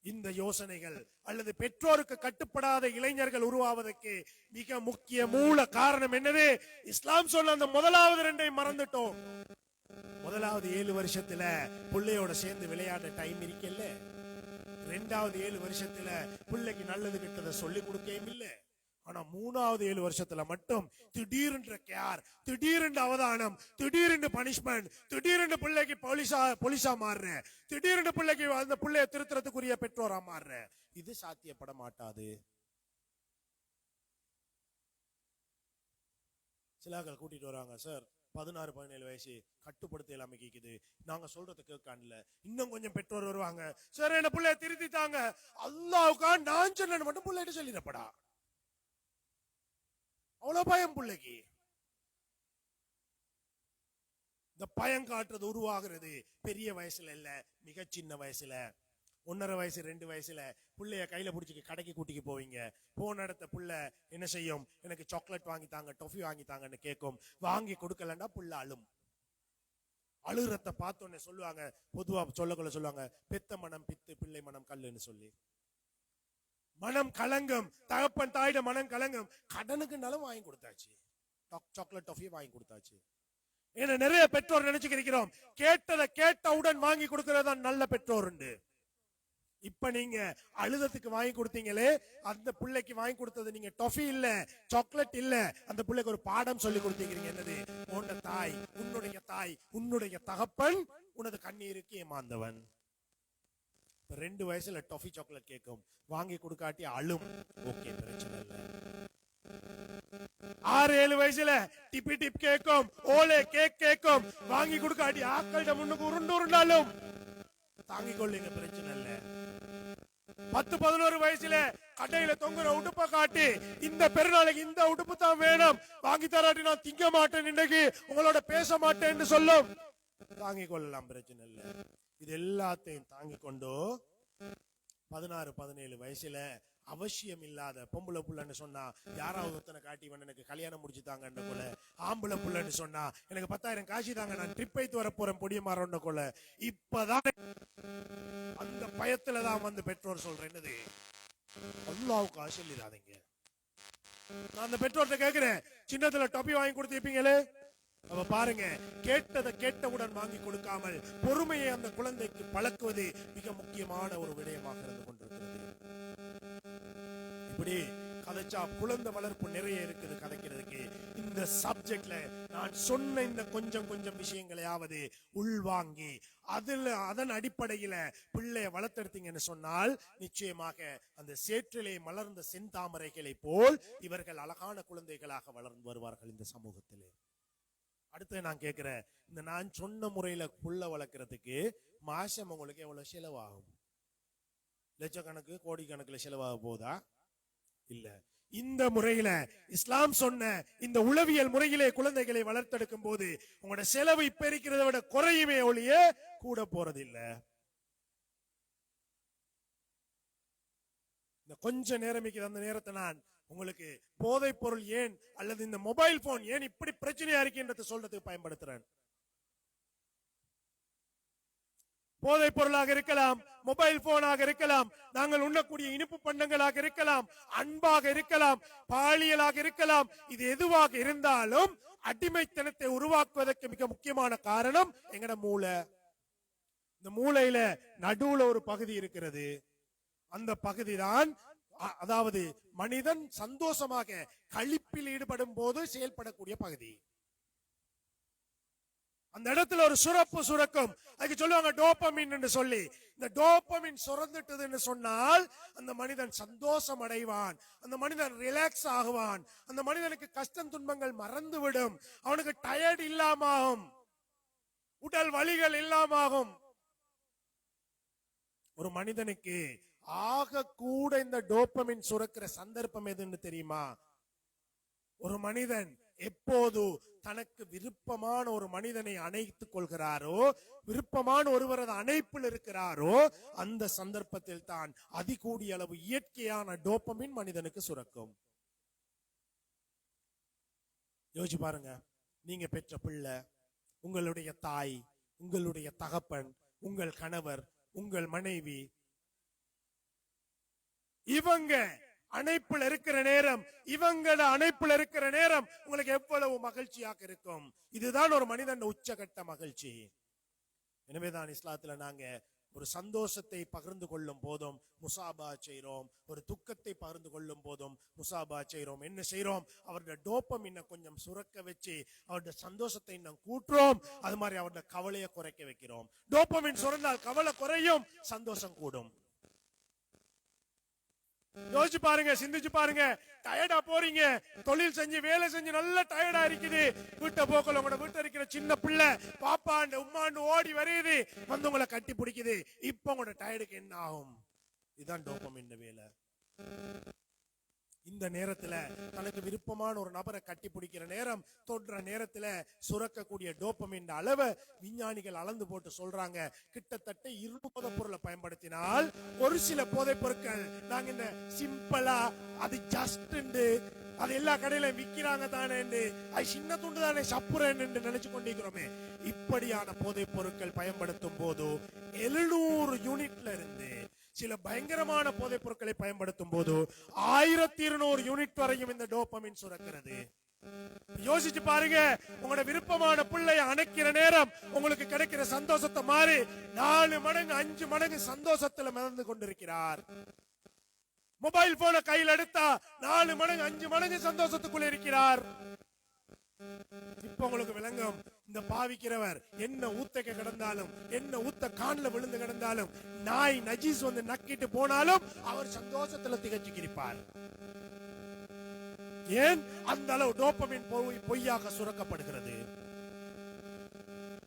இந்த யோசனைகள் அல்லது பெற்றோருக்கு கட்டுப்படாத இளைஞர்கள் உருவாவதற்கு மிக முக்கிய மூல காரணம் என்னது? இஸ்லாம் சொன்ன அந்த முதலாவது 2ஐ மறந்துட்டோம். முதலாவது 7 வருஷத்துல பிள்ளையோட சேர்ந்து விளையாட டைம் இருக்கல, 2வது 7 வருஷத்துல பிள்ளைக்கு நல்லது கெட்டதை சொல்லி கொடுக்கவும் இல்லை. ஆனா 3வது 7 வருஷத்துல மட்டும் திடீர்ன்ற கேர், திடீர்ன்ற அவதானம், திடீர்ன்ற பனிஷ்மெண்ட், திடீர்ன்ற பிள்ளைக்கு போலீஸா மாறுற, திடீர்ன்ற பிள்ளைக்கு அந்த பிள்ளைய திருத்தறதுக்குரிய பெற்றோரா மாறுற. இது சாத்தியப்பட மாட்டாது. சிலாக்கள் கூட்டிட்டு வராங்க, சார் 16-17 வயசு கட்டுப்படுத்த எல்லாமே கேக்குது, நாங்க சொல்றத கேட்கான்ல. இன்னும் கொஞ்சம் பெற்றோர் வருவாங்க, சார் என்ன பிள்ளைய திருத்திட்டாங்க, அல்லாஹ்வுக்கா நான் சொன்னேன்னு மட்டும் பிள்ளைகிட்ட சொல்லிடப்படா. அவ்வளவு பயம் பிள்ளைக்கு. இந்த பயம் காட்டுறது உருவாகிறது பெரிய வயசுல இல்ல, மிக சின்ன வயசுல. 1.5 வயசு 2 வயசுல புள்ளைய கையில பிடிச்சி கடைக்கு கூட்டிக்கு போவீங்க. போன இடத்த புள்ள என்ன செய்யும்? எனக்கு சாக்லேட் வாங்கி தாங்க, டொஃபி வாங்கி தாங்கன்னு கேட்கும். வாங்கி கொடுக்கலன்னா புள்ள அழும். அழுகிறத பார்த்தோன்னே சொல்லுவாங்க, பொதுவா சொல்லக்குள்ள சொல்லுவாங்க, பெத்த மனம் பித்து பிள்ளை மனம் கல்லுன்னு சொல்லி. மனம் கலங்கும், தகப்பன் தாயிட மனம் கலங்கும். கடனுக்குனாலும் வாங்கி கொடுத்தாச்சு, சாக்லேட் டொஃபி வாங்கி கொடுத்தாச்சு. ஏன்னா நிறைய பெற்றோர் நினைச்சுக்கிறோம், கேட்டதை கேட்டவுடன் வாங்கி கொடுக்கறதா நல்ல பெற்றோர் உண்டு. இப்ப நீங்க அழுதத்துக்கு வாங்கி கொடுத்தீங்களே, அந்த பிள்ளைக்கு வாங்கி கொடுத்தது நீங்க டொஃபி இல்ல, சாக்லேட் இல்ல, அந்த பிள்ளைக்கு ஒரு பாடம் சொல்லி கொடுத்தீங்க. என்னது? உன்னுடைய தாய், உன்னுடைய தகப்பன் உனது கண்ணீருக்கு ஏமாந்தவன். 2 வயசுல டொஃபி சாக்லேட் கேட்கும், வாங்கி கொடுக்காட்டி அழும். ஓகே, பிரச்சனை இல்ல. 6-7 வயசுல டிப்பி டிப் கேட்கும், ஓலே கேக் கேட்கும், வாங்கி கொடுக்காட்டி ஆக்கள்ட முன்னுக்கு உருண்டாலும் தாங்கிக் கொள்ளுங்க, பிரச்சனை இல்ல. 10-11 வயசுல கடையில தொங்குற உடுப்ப காட்டி, இந்த பெருநாளைக்கு இந்த உடுப்பு தான் வேணும், வாங்கி தராட்டி நான் திங்க மாட்டேன், இன்னைக்கு உங்களோட பேச மாட்டேன்னு சொல்லும், தாங்கிக் கொள்ளலாம், பிரச்சனை இல்ல. இது எல்லாத்தையும் தாங்கிக் கொண்டு 16-17 வயசுல அவசியம் இல்லாத பொம்பளை புள்ளன்னு சொன்னா யாராவது ஒருத்தனை காட்டி எனக்கு கல்யாணம் முடிச்சு தாங்க கொள்ள, ஆம்பளை புள்ளன்னு சொன்னா எனக்கு 10,000 காசு தாங்க, நான் ட்ரிப் வைத்து வர போறேன் பொடிய மாறோன்னு கொள்ள. இப்பதான் அந்த பயத்துலதான் வந்து பெற்றோர் சொல்றேன், என்னது அல்லாவுக்கு ஆசை இல்லாதீங்க. நான் அந்த பெற்றோர்கிட்ட கேட்கிறேன், சின்னத்துல டொப்பி வாங்கி கொடுத்திருப்பீங்களே, அவ பாருங்க, கேட்டதை கேட்டவுடன் வாங்கி கொடுக்காமல் பொறுமையை அந்த குழந்தைக்கு பழக்குவது மிக முக்கியமான ஒரு விடயமாக இருந்து கொண்டிருக்கிறது. இப்படி கதைச்சா குழந்தை வளர்ப்பு நிறைய இருக்குது கதைக்கிறதுக்கு. இந்த சப்ஜெக்ட்ல நான் சொன்ன இந்த கொஞ்சம் விஷயங்களையாவது உள்வாங்கி அதன் அடிப்படையில பிள்ளைய வளர்த்தெடுத்தீங்கன்னு சொன்னால் நிச்சயமாக அந்த சேற்றிலே மலர்ந்த செந்தாமரைகளை போல் இவர்கள் அழகான குழந்தைகளாக வளர்ந்து வருவார்கள் இந்த சமூகத்திலே. அடுத்து நான் கேட்கிறேன், இந்த நான் சொன்ன முறையில புள்ள வளர்க்கறதுக்கு மாசம் உங்களுக்கு எவ்வளவு செலவாகும்? லட்சக்கணக்கு கோடிக்கணக்கில் செலவாக போதா? இல்ல. இந்த முறையில இஸ்லாம் சொன்ன இந்த உளவியல் முறையிலே குழந்தைகளை வளர்த்தெடுக்கும் போது உங்களோட செலவு இப்ப இருக்கிறத விட குறையுமே ஒழிய கூட போறது இல்ல. இந்த கொஞ்ச நேரம் அந்த நேரத்தை நான் உங்களுக்கு போதை பொருள் ஏன் அல்லது இந்த மொபைல் போன் ஏன் இப்படி பிரச்சனையா இருக்குன்றத சொல்றதுக்கு பயன்படுத்துறேன். போதை பொருளாக இருக்கலாம், மொபைல் போனாக இருக்கலாம், நாங்கள் உண்ணக்கூடிய இனிப்பு பண்டங்களாக இருக்கலாம், அன்பாக இருக்கலாம், பாலியலாக இருக்கலாம், இது எதுவாக இருந்தாலும் அடிமைத்தனத்தை உருவாக்குவதற்கு மிக முக்கியமான காரணம் எங்கட மூளை. இந்த மூளையில நடுவுல ஒரு பகுதி இருக்கிறது, அந்த பகுதி தான் அதாவது மனிதன் சந்தோஷமாக களிப்பில் ஈடுபடும் போது செயல்படக்கூடிய பகுதி. அந்த இடத்துல ஒரு சுரக்கும், அதுக்கு சொல்லுவாங்க டோபமின் என்று சொல்லி. இந்த டோபமின் சுரந்துட்டதுன்னு சொன்னால் அந்த மனிதன் சந்தோஷம் அடைவான், அந்த மனிதன் ரிலாக்ஸ் ஆகுவான், அந்த மனிதனுக்கு கஷ்டம் துன்பங்கள் மறந்துவிடும், அவனுக்கு டயர்ட் இல்லாமாகும், உடல் வலிகள் இல்லாமாகும். ஒரு மனிதனுக்கு ஆக கூட இந்த டோபமின் சுரக்கிற சந்தர்ப்பம் எதுன்னு தெரியுமா? ஒரு மனிதன் எப்போது தனக்கு விருப்பமான ஒரு மனிதனை அணைத்துக் கொள்கிறாரோ, விருப்பமான ஒருவரது அணைப்பில் இருக்கிறாரோ, அந்த சந்தர்ப்பத்தில் தான் அதிகூடிய அளவு இயற்கையான டோபமின் மனிதனுக்கு சுரக்கும். யோசிச்சு பாருங்க, நீங்க பெற்ற பிள்ளை, உங்களுடைய தாய், உங்களுடைய தகப்பன், உங்கள் கணவர், உங்கள் மனைவி, இவங்க அணைப்புல இருக்கிற நேரம், இவங்கள அணைப்புல இருக்கிற நேரம் உங்களுக்கு எவ்வளவு மகிழ்ச்சியாக இருக்கும். இதுதான் ஒரு மனிதன் உச்சகட்ட மகிழ்ச்சி. எனவேதான் இஸ்லாத்துல நாங்க ஒரு சந்தோஷத்தை பகிர்ந்து கொள்ளும் போதும் முசாபா செய்றோம், ஒரு துக்கத்தை பகிர்ந்து கொள்ளும் போதும் முசாபா செய்றோம். என்ன செய்றோம்? அவருடைய டோபமினை கொஞ்சம் சுரக்க வச்சு அவருடைய சந்தோஷத்தை இன்னும் கூட்டுறோம். அது மாதிரி அவருடைய கவலையை குறைக்க வைக்கிறோம். டோபமின் சுரந்தால் கவலை குறையும், சந்தோஷம் கூடும். யோசிச்சு பாருங்க, சிந்திச்சு பாருங்க. டயர்டா போறீங்க, தொழில் செஞ்சு வேலை செஞ்சு நல்ல டயர்டா இருக்குது, வீட்டை போக்கல உங்களோட வீட்டை இருக்கிற சின்ன பிள்ளை பாப்பாண்டு உம்மாண்டு ஓடி வருது, வந்து உங்களை கட்டி பிடிக்குது. இப்ப உங்களோட டயர்டுக்கு என்ன ஆகும்? இதுதான் டோபமின் வேலை. இந்த நேரத்துல தனக்கு விருப்பமான ஒரு நபரை கட்டி பிடிக்கிற நேரம், தொடுற நேரத்துல சுரக்கக்கூடிய டோபமின் அளவை விஞ்ஞானிகள் அளந்து போட்டு சொல்றாங்க. கிட்டத்தட்ட 200 போதைப் பொருளை பயன்படுத்தினால் ஒரு சில போதைப் பொருட்கள் நாங்க இந்த சிம்பிளா அது ஜஸ்ட் அது எல்லா கடையில விக்கிறாங்க தானே, அது சின்ன துண்டு தானே சப்புரன் என்று நினைச்சு கொண்டிருக்கிறோமே. இப்படியான போதைப் பொருட்கள் பயன்படுத்தும் போது 700 யூனிட்ல இருந்து சில பயங்கரமான போதைப் பொருட்களை பயன்படுத்தும் போது 1200 யூனிட் வரையும் இந்த டோபமின் சுரக்கிறது. யோசிச்சு பாருங்க, உங்களோட விருப்பமான பிள்ளைய அணைக்கிற நேரம் உங்களுக்கு கிடைக்கிற சந்தோஷத்தை மாறி 4 மடங்கு 5 மடங்கு சந்தோஷத்துல மிதந்து கொண்டிருக்கிறார். மொபைல் போன கையில் எடுத்தா 4 மடங்கு 5 மடங்கு சந்தோஷத்துக்குள்ள இருக்கிறார். இப்ப உங்களுக்கு விளங்கும், இந்த பாவிக்கிறவர் என்ன ஊத்தக்க கிடந்தாலும், என்ன ஊத்த கான்ல விழுந்து கிடந்தாலும், நாய் நஜீஸ் வந்து நக்கிட்டு போனாலும் அவர் சந்தோஷத்துல திகச்சுக்கிருப்பார். ஏன்? அந்த அளவு டோபமின் பொய்யாக சுரக்கப்படுகிறது.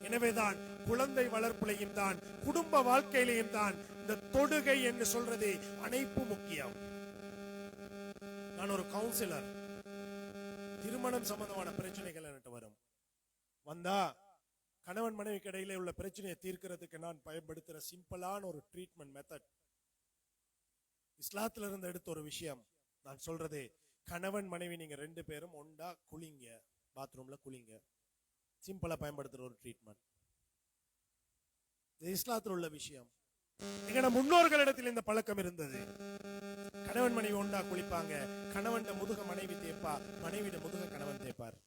எனவேதான் குழந்தை வளர்ப்பிலையும் தான், குடும்ப வாழ்க்கையிலையும் தான் இந்த தொடுகை என்று சொல்றது அணைப்பு முக்கியம். நான் ஒரு கவுன்சிலர். திருமணம் சம்பந்தமான பிரச்சனைகள் என்கிட்ட வந்தா கணவன் மனைவி இடையிலே உள்ள பிரச்சனையை தீர்க்கிறதுக்கு நான் பயன்படுத்துற சிம்பிளான ஒரு ட்ரீட்மெண்ட் மெத்தட், இஸ்லாத்துல இருந்து எடுத்த ஒரு விஷயம். நான் சொல்றது, கணவன் மனைவி நீங்க 2 பேரும் ஒண்டா குளிங்க, பாத்ரூம்ல குளிங்க. சிம்பிளா பயன்படுத்துற ஒரு ட்ரீட்மெண்ட். இது இஸ்லாத்தில் உள்ள விஷயம். எங்கட முன்னோர்களிடத்தில் இந்த பழக்கம் இருந்தது. கணவன் மனைவி ஒன்றா குளிப்பாங்க. கணவன் முதுக மனைவி தேய்ப்பா, மனைவிட முதுக கணவன் தேய்ப்பார்.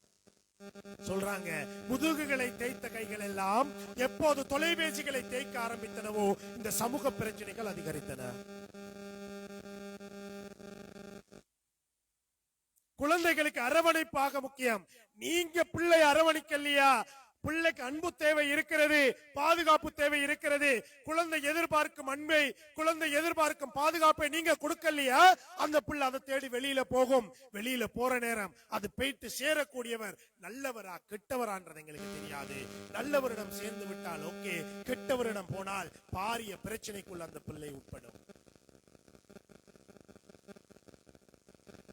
சொல்றாங்க, முதுகுகளை தேய்த்த கைகள் எல்லாம் எப்போது தொலைபேசிகளை தேய்க்க ஆரம்பித்தனவோ இந்த சமூக பிரச்சனைகள் அதிகரித்தன. குழந்தைகளுக்கு அரவணைப்பாக முக்கியம். நீங்க பிள்ளை அரவணைக்கலையா, பிள்ளைக்கு அன்பு தேவை இருக்கிறது, பாதுகாப்பு தேவை இருக்கிறது, குழந்தை எதிர்பார்க்கும் அன்பை, குழந்தை எதிர்பார்க்கும் பாதுகாப்பை நீங்க கொடுக்கலையா, அந்த பிள்ளை அதை தேடி வெளியில போகும். வெளியில போற நேரம் அது போயிட்டு சேரக்கூடியவர் நல்லவரா கெட்டவரான்றது எங்களுக்கு தெரியாது. நல்லவரிடம் சேர்ந்து விட்டால் ஓகே, கெட்டவரிடம் போனால் பாரிய பிரச்சனைக்குள்ள அந்த பிள்ளை உட்படும்.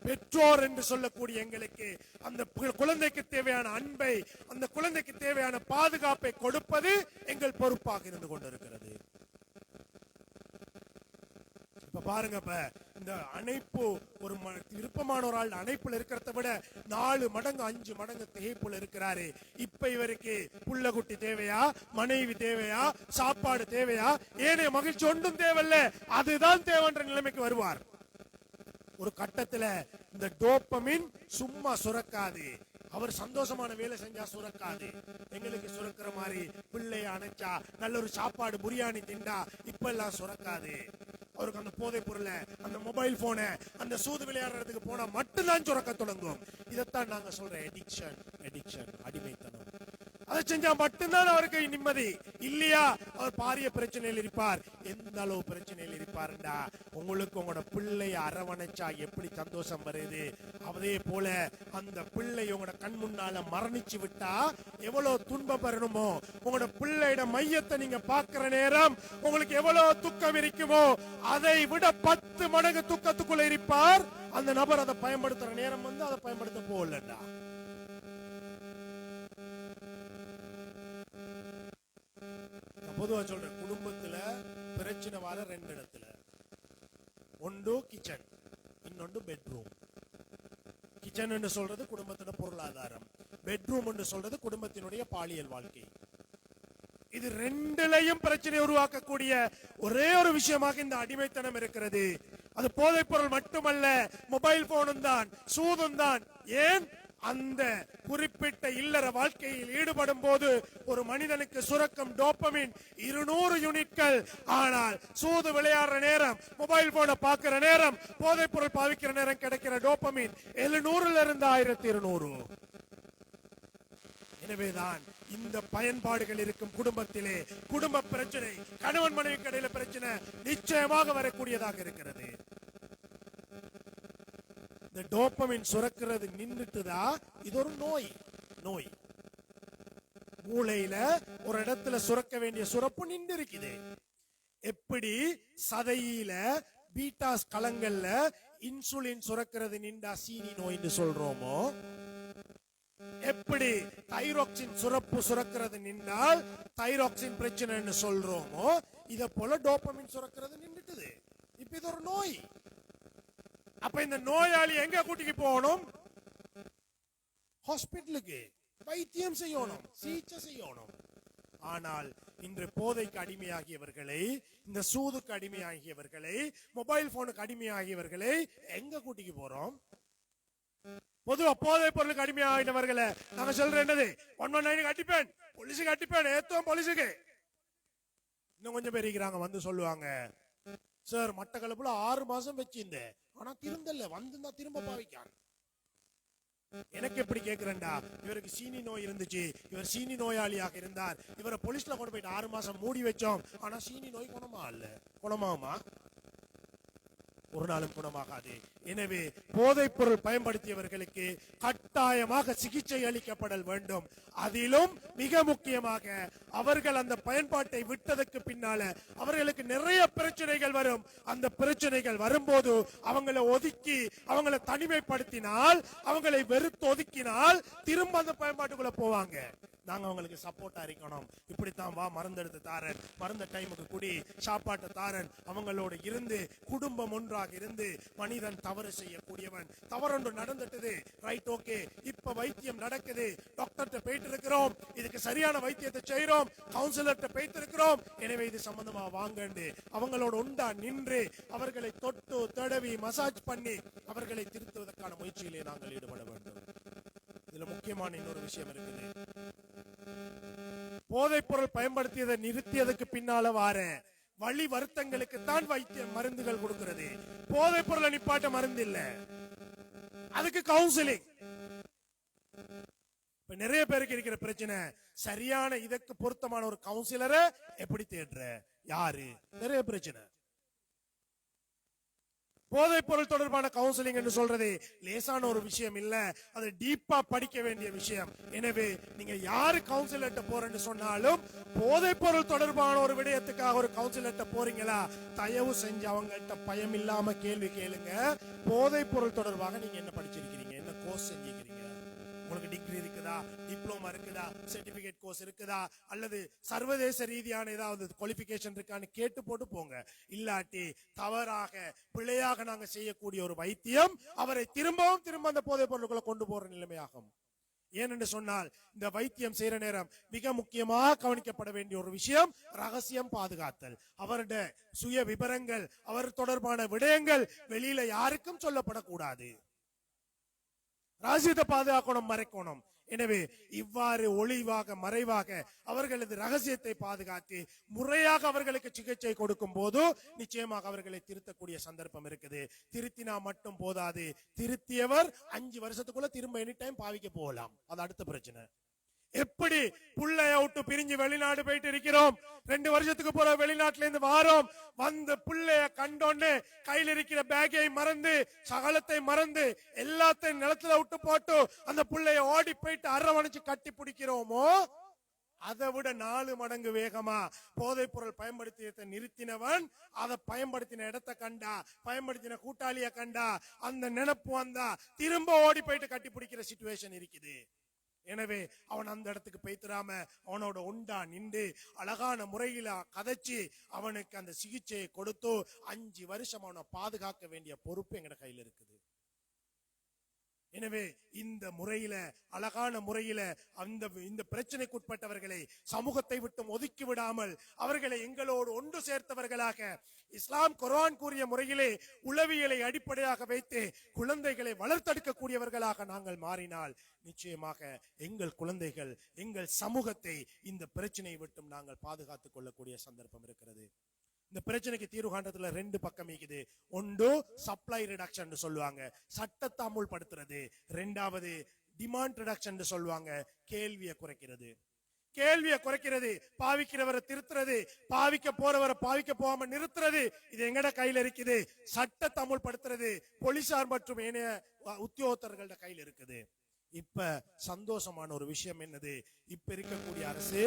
பெற்றோர் என்று சொல்லக்கூடிய எங்களுக்கு அந்த குழந்தைக்கு தேவையான அன்பை, அந்த குழந்தைக்கு தேவையான பாதுகாப்பை கொடுப்பது எங்கள் பொறுப்பாக இருந்து கொண்டிருக்கிறது. இப்ப பாருங்க, இந்த அணைப்பு ஒரு விருப்பமான ஒரு ஆள் அணைப்புல இருக்கிறத விட 4 மடங்கு 5 மடங்கு திகைப்புல இருக்கிறாரு. இப்ப இவருக்கு புள்ளகுட்டி தேவையா, மனைவி தேவையா, சாப்பாடு தேவையா, ஏனைய மகிழ்ச்சி ஒன்றும் தேவையில்ல, அதுதான் தேவைன்ற நிலைமைக்கு வருவார். ஒரு கட்டத்துல இந்த டோபமின் சும்மா சுரக்காது. அவர் சந்தோஷமான வேலை செஞ்சா சுரக்காது. எங்களுக்கு சுரக்கிற மாதிரி பிள்ளைய அணைச்சா, நல்ல ஒரு சாப்பாடு பிரியாணி திண்டா இப்ப எல்லாம் சுரக்காது. அவருக்கு அந்த போதை பொருளை, அந்த மொபைல் போனை, அந்த சூது விளையாடுறதுக்கு போனா மட்டும்தான் சுரக்க தொடங்கும். இதைத்தான் நாங்க சொல்றோம் எடிக்ஷன். எடிக்ஷன், அடிமைத்தனம். அதை செஞ்சா மட்டும்தான் அவருக்கு நிம்மதி. இல்லையா அவர் பாரிய பிரச்சனையில் இருப்பார். எந்த அளவு பிரச்சனையில் இருப்பாருண்டா, உங்களுக்கு உங்களோட பிள்ளைய அரவணைச்சா எப்படி சந்தோஷம் வருது, அதே போல அந்த பிள்ளை உங்களோட கண் முன்னால மரணிச்சு விட்டா எவ்வளவு துன்பம் பெறணுமோ, உங்களோட பிள்ளையோட மையத்தை நீங்க பாக்குற நேரம் உங்களுக்கு எவ்வளவு துக்கம் இருக்குமோ அதை விட 10 மடங்கு துக்கத்துக்குள்ள இருப்பார் அந்த நபர். அதை பயன்படுத்துற நேரம் வந்து அதை பயன்படுத்த போகலண்டா. பொதுவா சொல்றேன், குடும்பத்துல பிரச்சனை வர 2 இடத்துல. ஒன்று கிச்சன், இன்னொன்று பெட்ரூம். கிச்சன் என்று சொல்றது குடும்பத்தின பொருளாதாரம், பெட்ரூம் என்று சொல்றது குடும்பத்தினுடைய பாலியல் வாழ்க்கை. இது 2லையும் பிரச்சனை உருவாக்கக்கூடிய ஒரே ஒரு விஷயமாக இந்த அடிமைத்தனம் இருக்கிறது. அது போதைப் பொருள் மட்டுமல்ல, மொபைல் போனும் தான், சூதும் தான். ஏன்? அந்த குறிப்பிட்ட இல்லற வாழ்க்கையில் ஈடுபடும் போது ஒரு மனிதனுக்கு சுரக்கும் டோபமின் 200 யூனிட்கள். ஆனால் சூது விளையாடுற நேரம், மொபைல் போனை பார்க்கிற நேரம், போதைப் பொருள் பாவிக்கிற நேரம் கிடைக்கிற டோபமின் 700 இருந்து 1200. எனவேதான் இந்த பயன்பாடுகள் இருக்கும் குடும்பத்திலே குடும்ப பிரச்சனை, கணவன் மனைவி இடையில பிரச்சனை நிச்சயமாக வரக்கூடியதாக இருக்கிறது. இந்த டோபமின் சுரக்கிறது நின்றுட்டுதா, இது ஒரு நோய். நோய் மூளையில ஒரு இடத்துல சுரக்க வேண்டிய சுரப்பு நின்று இருக்குது. எப்படி சதையில பீட்டாஸ் களங்கள்ல இன்சுலின் சுரக்கிறது நின்றா சீனி நோய்னு சொல்றோமோ, எப்படி தைராக்சின் சுரப்பு சுரக்கிறது நின்றால் தைராக்சின் பிரச்சனைன்னு சொல்றோமோ, இத போல டோபமின் சுரக்கிறது நின்றுட்டுது. இப்ப இது ஒரு நோய். அப்ப இந்த நோயாளி எங்க கூட்டிக்கு போகணும்? ஹாஸ்பிட்டலுக்கு. வைத்தியம் செய்யணும், சிகிச்சை செய்யணும். ஆனால் இன்று போதைக்கு அடிமையாகியவர்களை, இந்த சூதுக்கு அடிமையாகியவர்களை, மொபைல் போனுக்கு அடிமையாகியவர்களை எங்க கூட்டிக்கு போறோம்? பொதுவா போதை பொருளுக்கு அடிமையாகினவர்களை நாங்க சொல்றேன் என்னது, 119 அடிப்பேன், போலீஸுக்கு அடிப்பேன், ஏத்துவோம் போலீஸுக்கு. இன்னும் கொஞ்சம் பேர் இருக்கிறாங்க வந்து சொல்லுவாங்க, சார் மட்டக்களப்புல 6 மாசம் வச்சிருந்தேன், ஆனா திருந்தல்ல, வந்து திரும்ப பாவிக்கான். எனக்கு எப்படி கேக்குறேன்டா, இவருக்கு சீனி நோய் இருந்துச்சு, இவர் சீனி நோயாளியாக இருந்தார், இவரை போலீஸ்ல கொண்டு போயிட்டு 6 மாசம் மூடி வச்சோம், ஆனா சீனி நோய் குணமா இல்ல. குணமாகுமா? ஒரு நாளும் குணமாகாது. எனவே போதைப் பொருள் பயன்படுத்தியவர்களுக்கு கட்டாயமாக சிகிச்சை அளிக்கப்படல் வேண்டும். அதிலும் மிக முக்கியமாக அவர்கள் அந்த பயன்பாட்டை விட்டதற்கு பின்னால அவர்களுக்கு நிறைய பிரச்சனைகள் வரும். அந்த பிரச்சனைகள் வரும்போது அவங்களை ஒதுக்கி, அவங்களை தனிமைப்படுத்தினால், அவங்களை வெறுத்து ஒதுக்கினால் திரும்ப அந்த பயன்பாட்டுக்குள்ள போவாங்க. நாங்க அவங்களுக்கு சப்போர்ட்டா இருக்கணும். இப்படித்தான் வா, மருந்து எடுத்து தாரன், மருந்த டைமுக்கு குடி, சாப்பாட்டை தாரன், அவங்களோட இருந்து குடும்பம் ஒன்றாக இருந்து. மனிதன் தவறு செய்யக்கூடியவன், தவறொன்று நடந்துட்டது, ரைட், ஓகே, இப்ப வைத்தியம் நடக்குது, டாக்டர்கிட்ட போயிட்டு இருக்கிறோம், இதுக்கு சரியான வைத்தியத்தை செய்யறோம், கவுன்சிலர்கிட்ட போயிட்டு இருக்கிறோம், எனவே இது சம்பந்தமா வாங்கண்டு அவங்களோட உண்டா நின்று அவர்களை தொட்டு தடவி மசாஜ் பண்ணி அவர்களை திருத்துவதற்கான முயற்சியிலே நாங்கள் ஈடுபட வேண்டும். இதுல முக்கியமான இன்னொரு விஷயம் இருக்குது. போதைப் பொருள் பயன்படுத்தியதை நிறுத்தியதுக்கு பின்னால வார வழி வருத்தங்களுக்கு தான் வைத்தியம் மருந்துகள் கொடுக்கிறது. போதைப் பொருளை நிப்பாட்ட மருந்து இல்ல, அதுக்கு கவுன்சிலிங். இப்ப நிறைய பேருக்கு இருக்கிற பிரச்சனை, சரியான இதற்கு பொருத்தமான ஒரு கவுன்சிலரை எப்படி தேடுற, யாரு, நிறைய பிரச்சனை. போதைப் பொருள் தொடர்பான கவுன்சிலிங் என்று சொல்றது லேசான ஒரு விஷயம் இல்ல, அது டீப்பா படிக்க வேண்டிய விஷயம். எனவே நீங்க யாரு கவுன்சிலர்ட்ட போறேன்னு சொன்னாலும், போதைப் பொருள் தொடர்பான ஒரு விடயத்துக்காக ஒரு கவுன்சிலர்ட்ட போறீங்களா, தயவு செஞ்சு அவங்கள்ட்ட பயம் இல்லாம கேள்வி கேளுங்க. போதைப் பொருள் தொடர்பாக நீங்க என்ன படிச்சிருக்கீங்க, என்ன கோர்ஸ் செஞ்சிருக்கீங்க, உங்களுக்கு டிகிரி இருக்குதா, டிப்ளோமா இருக்குதா, சர்டிபிகேட் கோர்ஸ் இருக்குதா, அல்லது சர்வதேச ரீதியான ஏதாவது குவாலிபிகேஷன் இருக்கான்னு கேட்டு போட்டு போங்க. இல்லாட்டி தவறாக பிழையாக நாங்க செய்யக்கூடிய ஒரு வைத்தியம் அவரை திரும்ப அந்த போதைப் பொருளுக்குள்ள கொண்டு போற நிலைமையாகும். ஏனென்று சொன்னால், இந்த வைத்தியம் செய்யற நேரம் மிக முக்கியமாக கவனிக்கப்பட வேண்டிய ஒரு விஷயம் ரகசியம் பாதுகாத்தல். அவருடைய சுய விபரங்கள், அவர் தொடர்பான விடயங்கள் வெளியில யாருக்கும் சொல்லப்படக்கூடாது. ரகசியத்தை பாதுகாக்கணும், மறைக்கணும். எனவே இவ்வாறு ஒளிவாக மறைவாக அவர்களது ரகசியத்தை பாதுகாத்து முறையாக அவர்களுக்கு சிகிச்சை கொடுக்கும் போது நிச்சயமாக அவர்களை திருத்தக்கூடிய சந்தர்ப்பம் இருக்குது. திருத்தினா மட்டும் போதாது, திருத்தியவர் 5 வருஷத்துக்குள்ள திரும்ப எனி டைம் பாவிக்க போகலாம், அது அடுத்த பிரச்சனை. எப்படி புள்ளைய விட்டு பிரிஞ்சு வெளிநாடு போயிட்டு இருக்கிறோம், 2 வருஷத்துக்கு போற வெளிநாட்டுல இருந்து வாரோம், வந்து புள்ளைய கண்டோன்னு கையில் இருக்கிற பேக்கை மறந்து, சகலத்தை மறந்து, எல்லாத்தையும் நிலத்துல விட்டு போட்டு அந்த புள்ளைய ஓடி போயிட்டு அரவணைச்சு கட்டி பிடிக்கிறோமோ, அதை விட 4 மடங்கு வேகமா போதைப் பொருள் பயன்படுத்தியதை நிறுத்தினவன், அதை பயன்படுத்தின இடத்தை கண்டா, பயன்படுத்தின கூட்டாளிய கண்டா, அந்த நினைப்பு வந்தா திரும்ப ஓடி போயிட்டு கட்டி பிடிக்கிற சிச்சுவேஷன் இருக்குது. எனவே அவன் அந்த இடத்துக்கு போய்த்திராம அவனோட உண்டா நின்று அழகான முறையில கதைச்சு அவனுக்கு அந்த சிகிச்சையை கொடுத்து 5 வருஷம் அவனை பாதுகாக்க வேண்டிய பொறுப்பு எங்கட கையில் இருக்குது. எனவே இந்த முறையில, அழகான முறையில இந்த பிரச்சனைக்குட்பட்டவர்களை சமூகத்தை விட்டு ஒதுக்கி விடாமல் அவர்களை எங்களோடு ஒன்று சேர்த்தவர்களாக, இஸ்லாம் குர்ஆன் கூறிய முறையிலே உளவியலை அடிப்படையாக வைத்து குழந்தைகளை வளர்த்தெடுக்கக்கூடியவர்களாக நாங்கள் மாறினால் நிச்சயமாக எங்கள் குழந்தைகள், எங்கள் சமூகத்தை இந்த பிரச்சனையை விட்டும் நாங்கள் பாதுகாத்துக் கொள்ளக்கூடிய சந்தர்ப்பம் இருக்கிறது. இந்த பிரச்சனைக்கு தீர்வு காண்றதுல 2 பக்கம் இருக்குது. ஒன்று சப்ளை ரிடக்ஷன் சொல்லுவாங்க, சட்டத்தை அமுல்படுத்துறது. 2வது டிமாண்ட் ரிடக்ஷன் சொல்லுவாங்க, கேள்வியை குறைக்கிறது. கேள்வியை குறைக்கிறது, பாவிக்கிறவரை திருத்துறது, பாவிக்க போறவரை பாவிக்க போகாம நிறுத்துறது, இது எங்கட கையில இருக்குது. சட்டத்தை அமுல்படுத்துறது போலீசார் மற்றும் ஏனைய உத்தியோகத்தர்களோட கையில் இருக்குது. இப்ப சந்தோஷமான ஒரு விஷயம் என்னது, இப்ப இருக்கக்கூடிய அரசு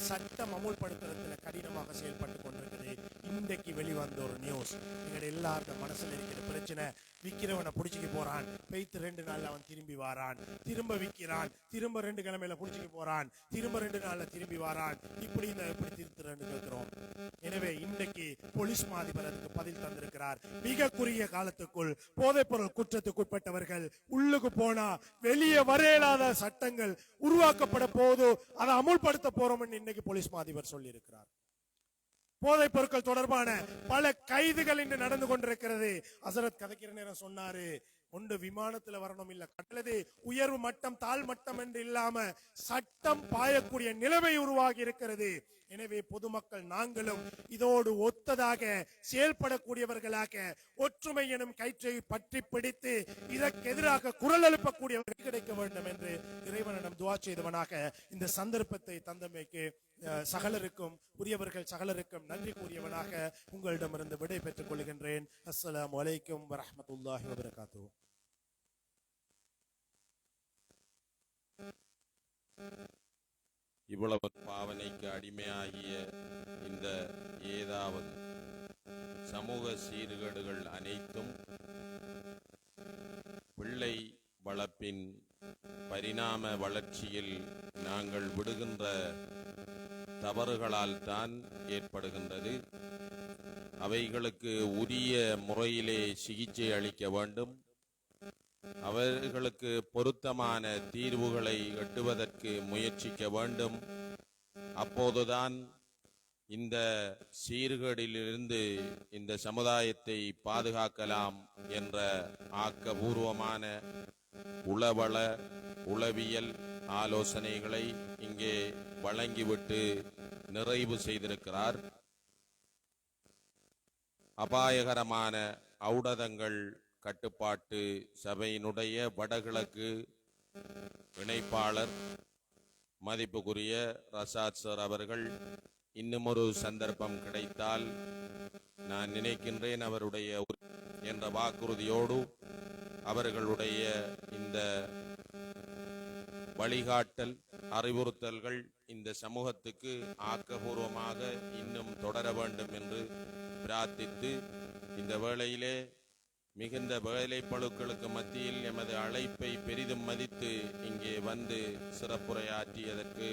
சட்டம் அமுல்படுத்துறதுல கடினமாக செயல்பட்டு கொண்டிருக்குது. இன்றைக்கு வெளிவந்த ஒரு நியூஸ், எங்க எல்லாருடைய மனசுல இருக்கிற பிரச்சனை, விக்கிறவனை புடிச்சுக்கு போறான், பெய்த்து 2 நாள்ல அவன் திரும்பி வாரான், திரும்ப விற்கிறான், திரும்ப 2 கிழமையில புடிச்சுக்கு போறான், திரும்ப 2 நாள்ல திரும்பி வாரான், இப்படி இந்த எப்படி திருத்துறன்னு கேட்கிறோம். எனவே இன்றைக்கு போலீஸ் மாதிபர் அதுக்கு பதில் தந்திருக்கிறார். மிக குறுகிய காலத்துக்குள் போதைப் பொருள் குற்றத்துக்குட்பட்டவர்கள் உள்ளுக்கு போனா வெளியே வரையலாத சட்டங்கள் உருவாக்கப்பட போது அதை அமுல்படுத்த போறோம் இன்னைக்கு போலீஸ் மாதிபர் சொல்லி இருக்கிறார். போதைப் பொருட்கள் தொடர்பான பல கைதுகள் இன்று நடந்து கொண்டிருக்கிறது. ஹசரத் கதைக்கிற நேரம் சொன்னாரு, ஒன்று விமானத்துல வரணும் இல்ல, அல்லது உயர்வு மட்டம் தாழ் மட்டம் என்று இல்லாம சட்டம் பாயக்கூடிய நிலைமை உருவாகி இருக்கிறது. எனவே பொதுமக்கள் நாங்களும் இதோடு ஒத்ததாக செயல்படக்கூடியவர்களாக ஒற்றுமை எனும் கயிற்றை பற்றி பிடித்து இதற்கு எதிராக குரல் எழுப்பக்கூடியவர்கள் கிடைக்க வேண்டும் என்று இறைவனிடம் துஆ செய்தவனாக இந்த சந்தர்ப்பத்தை தந்தமைக்கு சகலருக்கும் உரியவர்கள் சகலருக்கும் நன்றி கூறியவனாக உங்களிடமிருந்து விடை பெற்றுக் கொள்கின்றேன். அஸ்ஸலாமு அலைக்கும் வரஹ்மத்துல்லாஹி வபரகாத்துஹு.
இவ்வளவு பாவனைக்கு அடிமையாகிய இந்த ஏதாவது சமூக சீர்கேடுகள் அனைத்தும் பிள்ளை வளர்ப்பின் பரிணாம வளர்ச்சியில் நாங்கள் விடுகின்ற தவறுகளால் தான் ஏற்படுகின்றது. அவைகளுக்கு உரிய முறையிலே சிகிச்சை அளிக்க வேண்டும். அவர்களுக்கு பொருத்தமான தீர்வுகளை எட்டுவதற்கு முயற்சிக்க வேண்டும். அப்போதுதான் இந்த சீர்கேடிலிருந்து இந்த சமுதாயத்தை பாதுகாக்கலாம் என்ற ஆக்கபூர்வமான உளவள உளவியல் ஆலோசனைகளை இங்கே வழங்கிவிட்டு நிறைவு செய்திருக்கிறார். அபாயகரமான ஔடதங்கள் கட்டுப்பாட்டு சபையினுடைய வடகிழக்கு இணைப்பாளர் மதிப்புக்குரிய ரசாத் சார் அவர்கள் இன்னும் ஒரு சந்தர்ப்பம் கிடைத்தால் நான் நினைக்கின்றேன் அவருடைய என்ற வாக்குறுதியோடு அவர்களுடைய இந்த வழிகாட்டல் அறிவுறுத்தல்கள் இந்த சமூகத்துக்கு ஆக்கபூர்வமாக இன்னும் தொடர வேண்டும் என்று பிரார்த்தித்து, இந்த வேளையிலே மிகுந்த வேலைப்பளுக்களுக்கு மத்தியில் எமது அழைப்பை பெரிதும் மதித்து இங்கே வந்து சிறப்புரையாற்றியதற்கு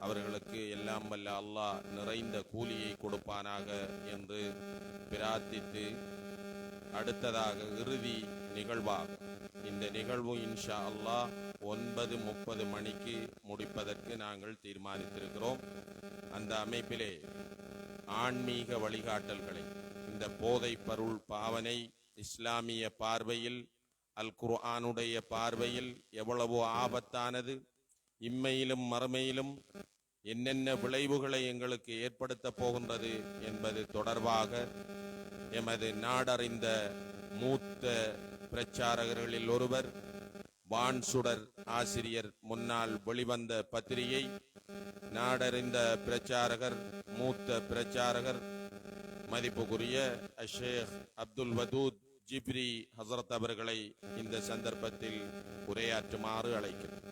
அவர்களுக்கு எல்லாம் வல்ல அல்லாஹ் நிறைந்த கூலியை கொடுப்பானாக என்று பிரார்த்தித்து, அடுத்ததாக இறுதி நிகழ்வாகும். இந்த நிகழ்வு இன்ஷா அல்லாஹ் 9:30 மணிக்கு முடிப்பதற்கு நாங்கள் தீர்மானித்திருக்கிறோம். அந்த அமைப்பிலே ஆன்மீக வழிகாட்டல்களை, இந்த போதை பொருள் பாவனை இஸ்லாமிய பார்வையில் அல் குர்ஆனுடைய பார்வையில் எவ்வளவு ஆபத்தானது, இம்மையிலும் மறுமையிலும் என்னென்ன விளைவுகளை எங்களுக்கு ஏற்படுத்த போகின்றது என்பது தொடர்பாக எமது நாடறிந்த மூத்த பிரச்சாரகர்களில் ஒருவர், வான்சுடர் ஆசிரியர், முன்னால் வெளிவந்த பத்திரிகை நாடறிந்த பிரச்சாரகர், மூத்த பிரச்சாரகர் மதிப்புக்குரிய ஷேக் அப்துல் வதூத் ஜிப்ரி ஹசரத் அவர்களை இந்த சந்தர்ப்பத்தில் உரையாற்றுமாறு அழைக்கிறேன்.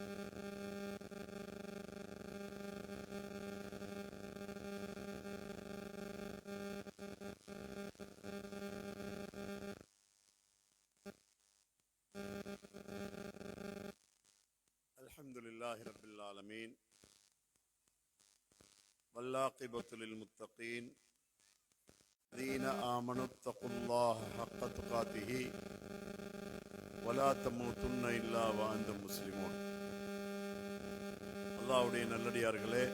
அல்ஹம்துலில்லாஹி ரப்பில் ஆலமீன் வல்லாகிபத்து லில் முத்தகீன் الذين آمنوا اتقوا الله حق تقاته ولا تموتن إلا وأنتم مسلمون. அல்லாஹ்வுடைய நல்லடியார்களே,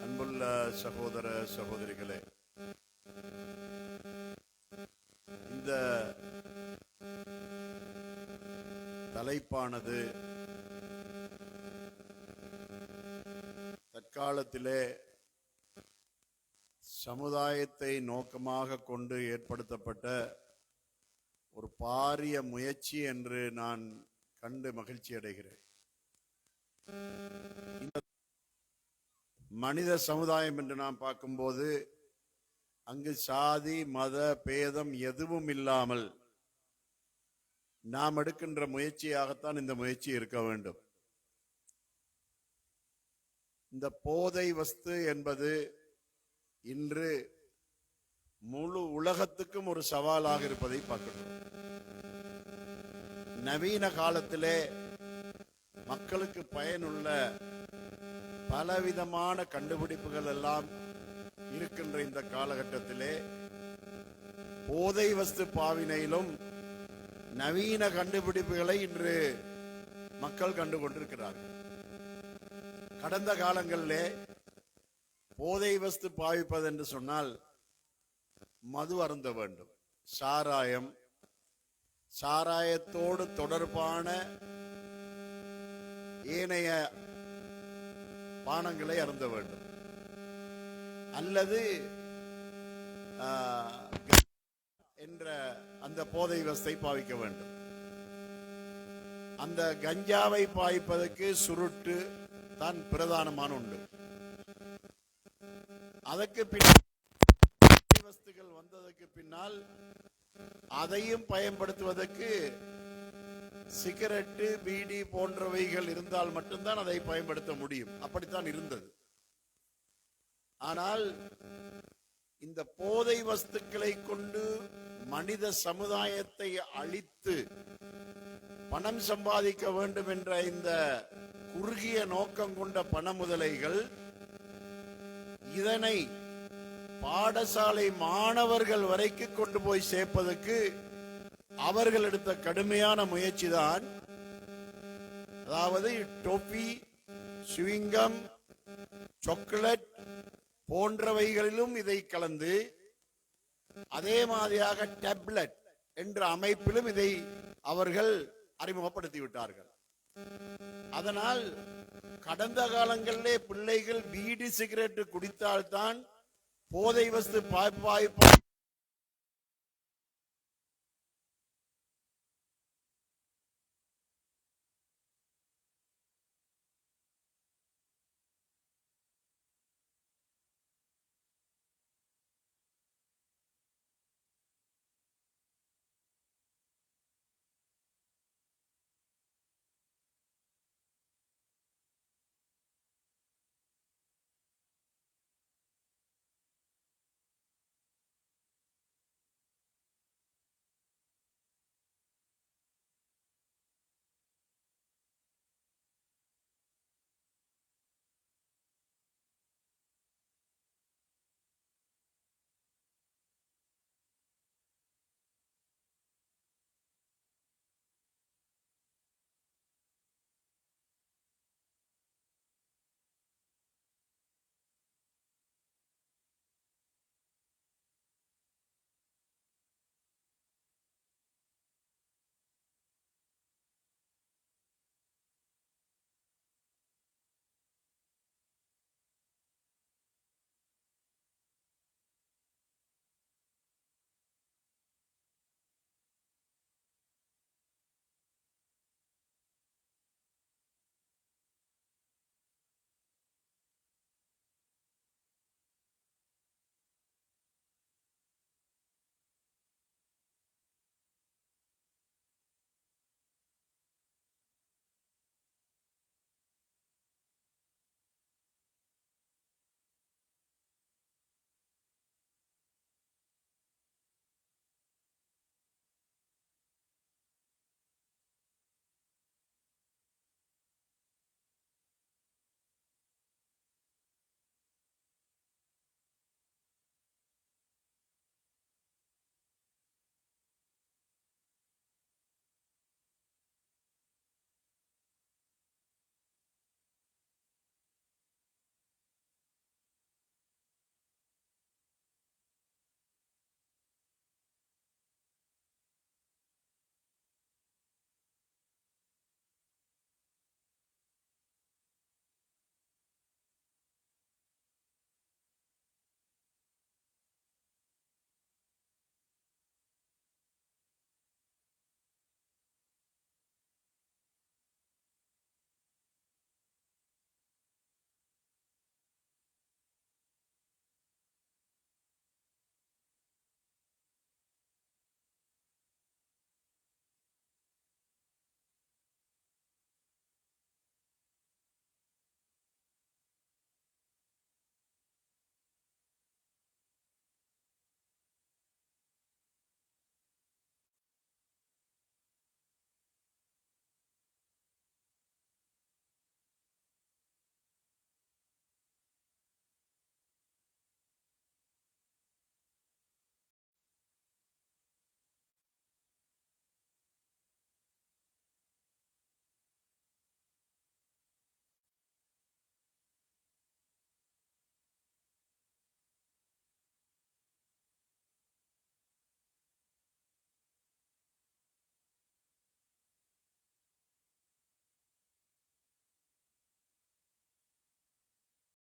அன்புள்ள சகோதர சகோதரிகளே, இந்த தலைப்பானது தற்காலத்திலே சமுதாயத்தை நோக்கமாக கொண்டு ஏற்படுத்தப்பட்ட ஒரு பாரிய முயற்சி என்று நான் கண்டு மகிழ்ச்சி அடைகிறேன். இந்த மனித சமுதாயம் என்று நாம் பார்க்கும்போது அங்கு சாதி மத பேதம் எதுவும் இல்லாமல் நாம் எடுக்கின்ற முயற்சியாகத்தான் இந்த முயற்சி இருக்க வேண்டும். இந்த போதை வஸ்து என்பது இன்று முழு உலகத்துக்கும் ஒரு சவாலாக இருப்பதை பார்க்கிறோம். நவீன காலத்திலே மக்களுக்கு பயனுள்ள பலவிதமான கண்டுபிடிப்புகள் எல்லாம் இருக்கின்ற இந்த காலகட்டத்திலே போதை வஸ்து பாவினையிலும் நவீன கண்டுபிடிப்புகளை இன்று மக்கள் கண்டுகொண்டிருக்கிறார்கள். கடந்த காலங்களிலே போதை வஸ்து பாவிப்பது என்று சொன்னால் மது அருந்த வேண்டும், சாராயம், சாராயத்தோடு தொடர்பான ஏனைய பானங்களை அருந்த வேண்டும், அல்லது என்ற அந்த போதை வஸ்தை பாவிக்க வேண்டும். அந்த கஞ்சாவை பாவிப்பதற்கு சுருட்டு தான் பிரதானமான உண்டு. அதற்கு பின்னால் வஸ்துகள் வந்ததற்கு பின்னால் அதையும் பயன்படுத்துவதற்கு சிகரெட்டு, பீடி போன்றவைகள் இருந்தால் மட்டும்தான் அதை பயன்படுத்த முடியும். அப்படித்தான் இருந்தது. ஆனால் இந்த போதை வஸ்துக்களை கொண்டு மனித சமுதாயத்தை அழித்து பணம் சம்பாதிக்க வேண்டும் என்ற இந்த குறுகிய நோக்கம் கொண்ட பண முதலைகள் இதனை பாடசாலை மாணவர்கள் வரைக்கு கொண்டு போய் சேர்ப்பதற்கு அவர்கள் எடுத்த கடுமையான முயற்சி தான். அதாவது டோபி, சுவிங்கம், சாக்லேட் போன்றவைகளிலும் இதை கலந்து, அதே மாதிரியாக டேப்லெட் என்ற அமைப்பிலும் இதை அவர்கள் அறிமுகப்படுத்தி விட்டார்கள். அதனால் கடந்த காலங்களிலே பிள்ளைகள் பீடி, சிகரெட் குடித்தால்தான் போதை வஸ்து பாய்ப்பாய்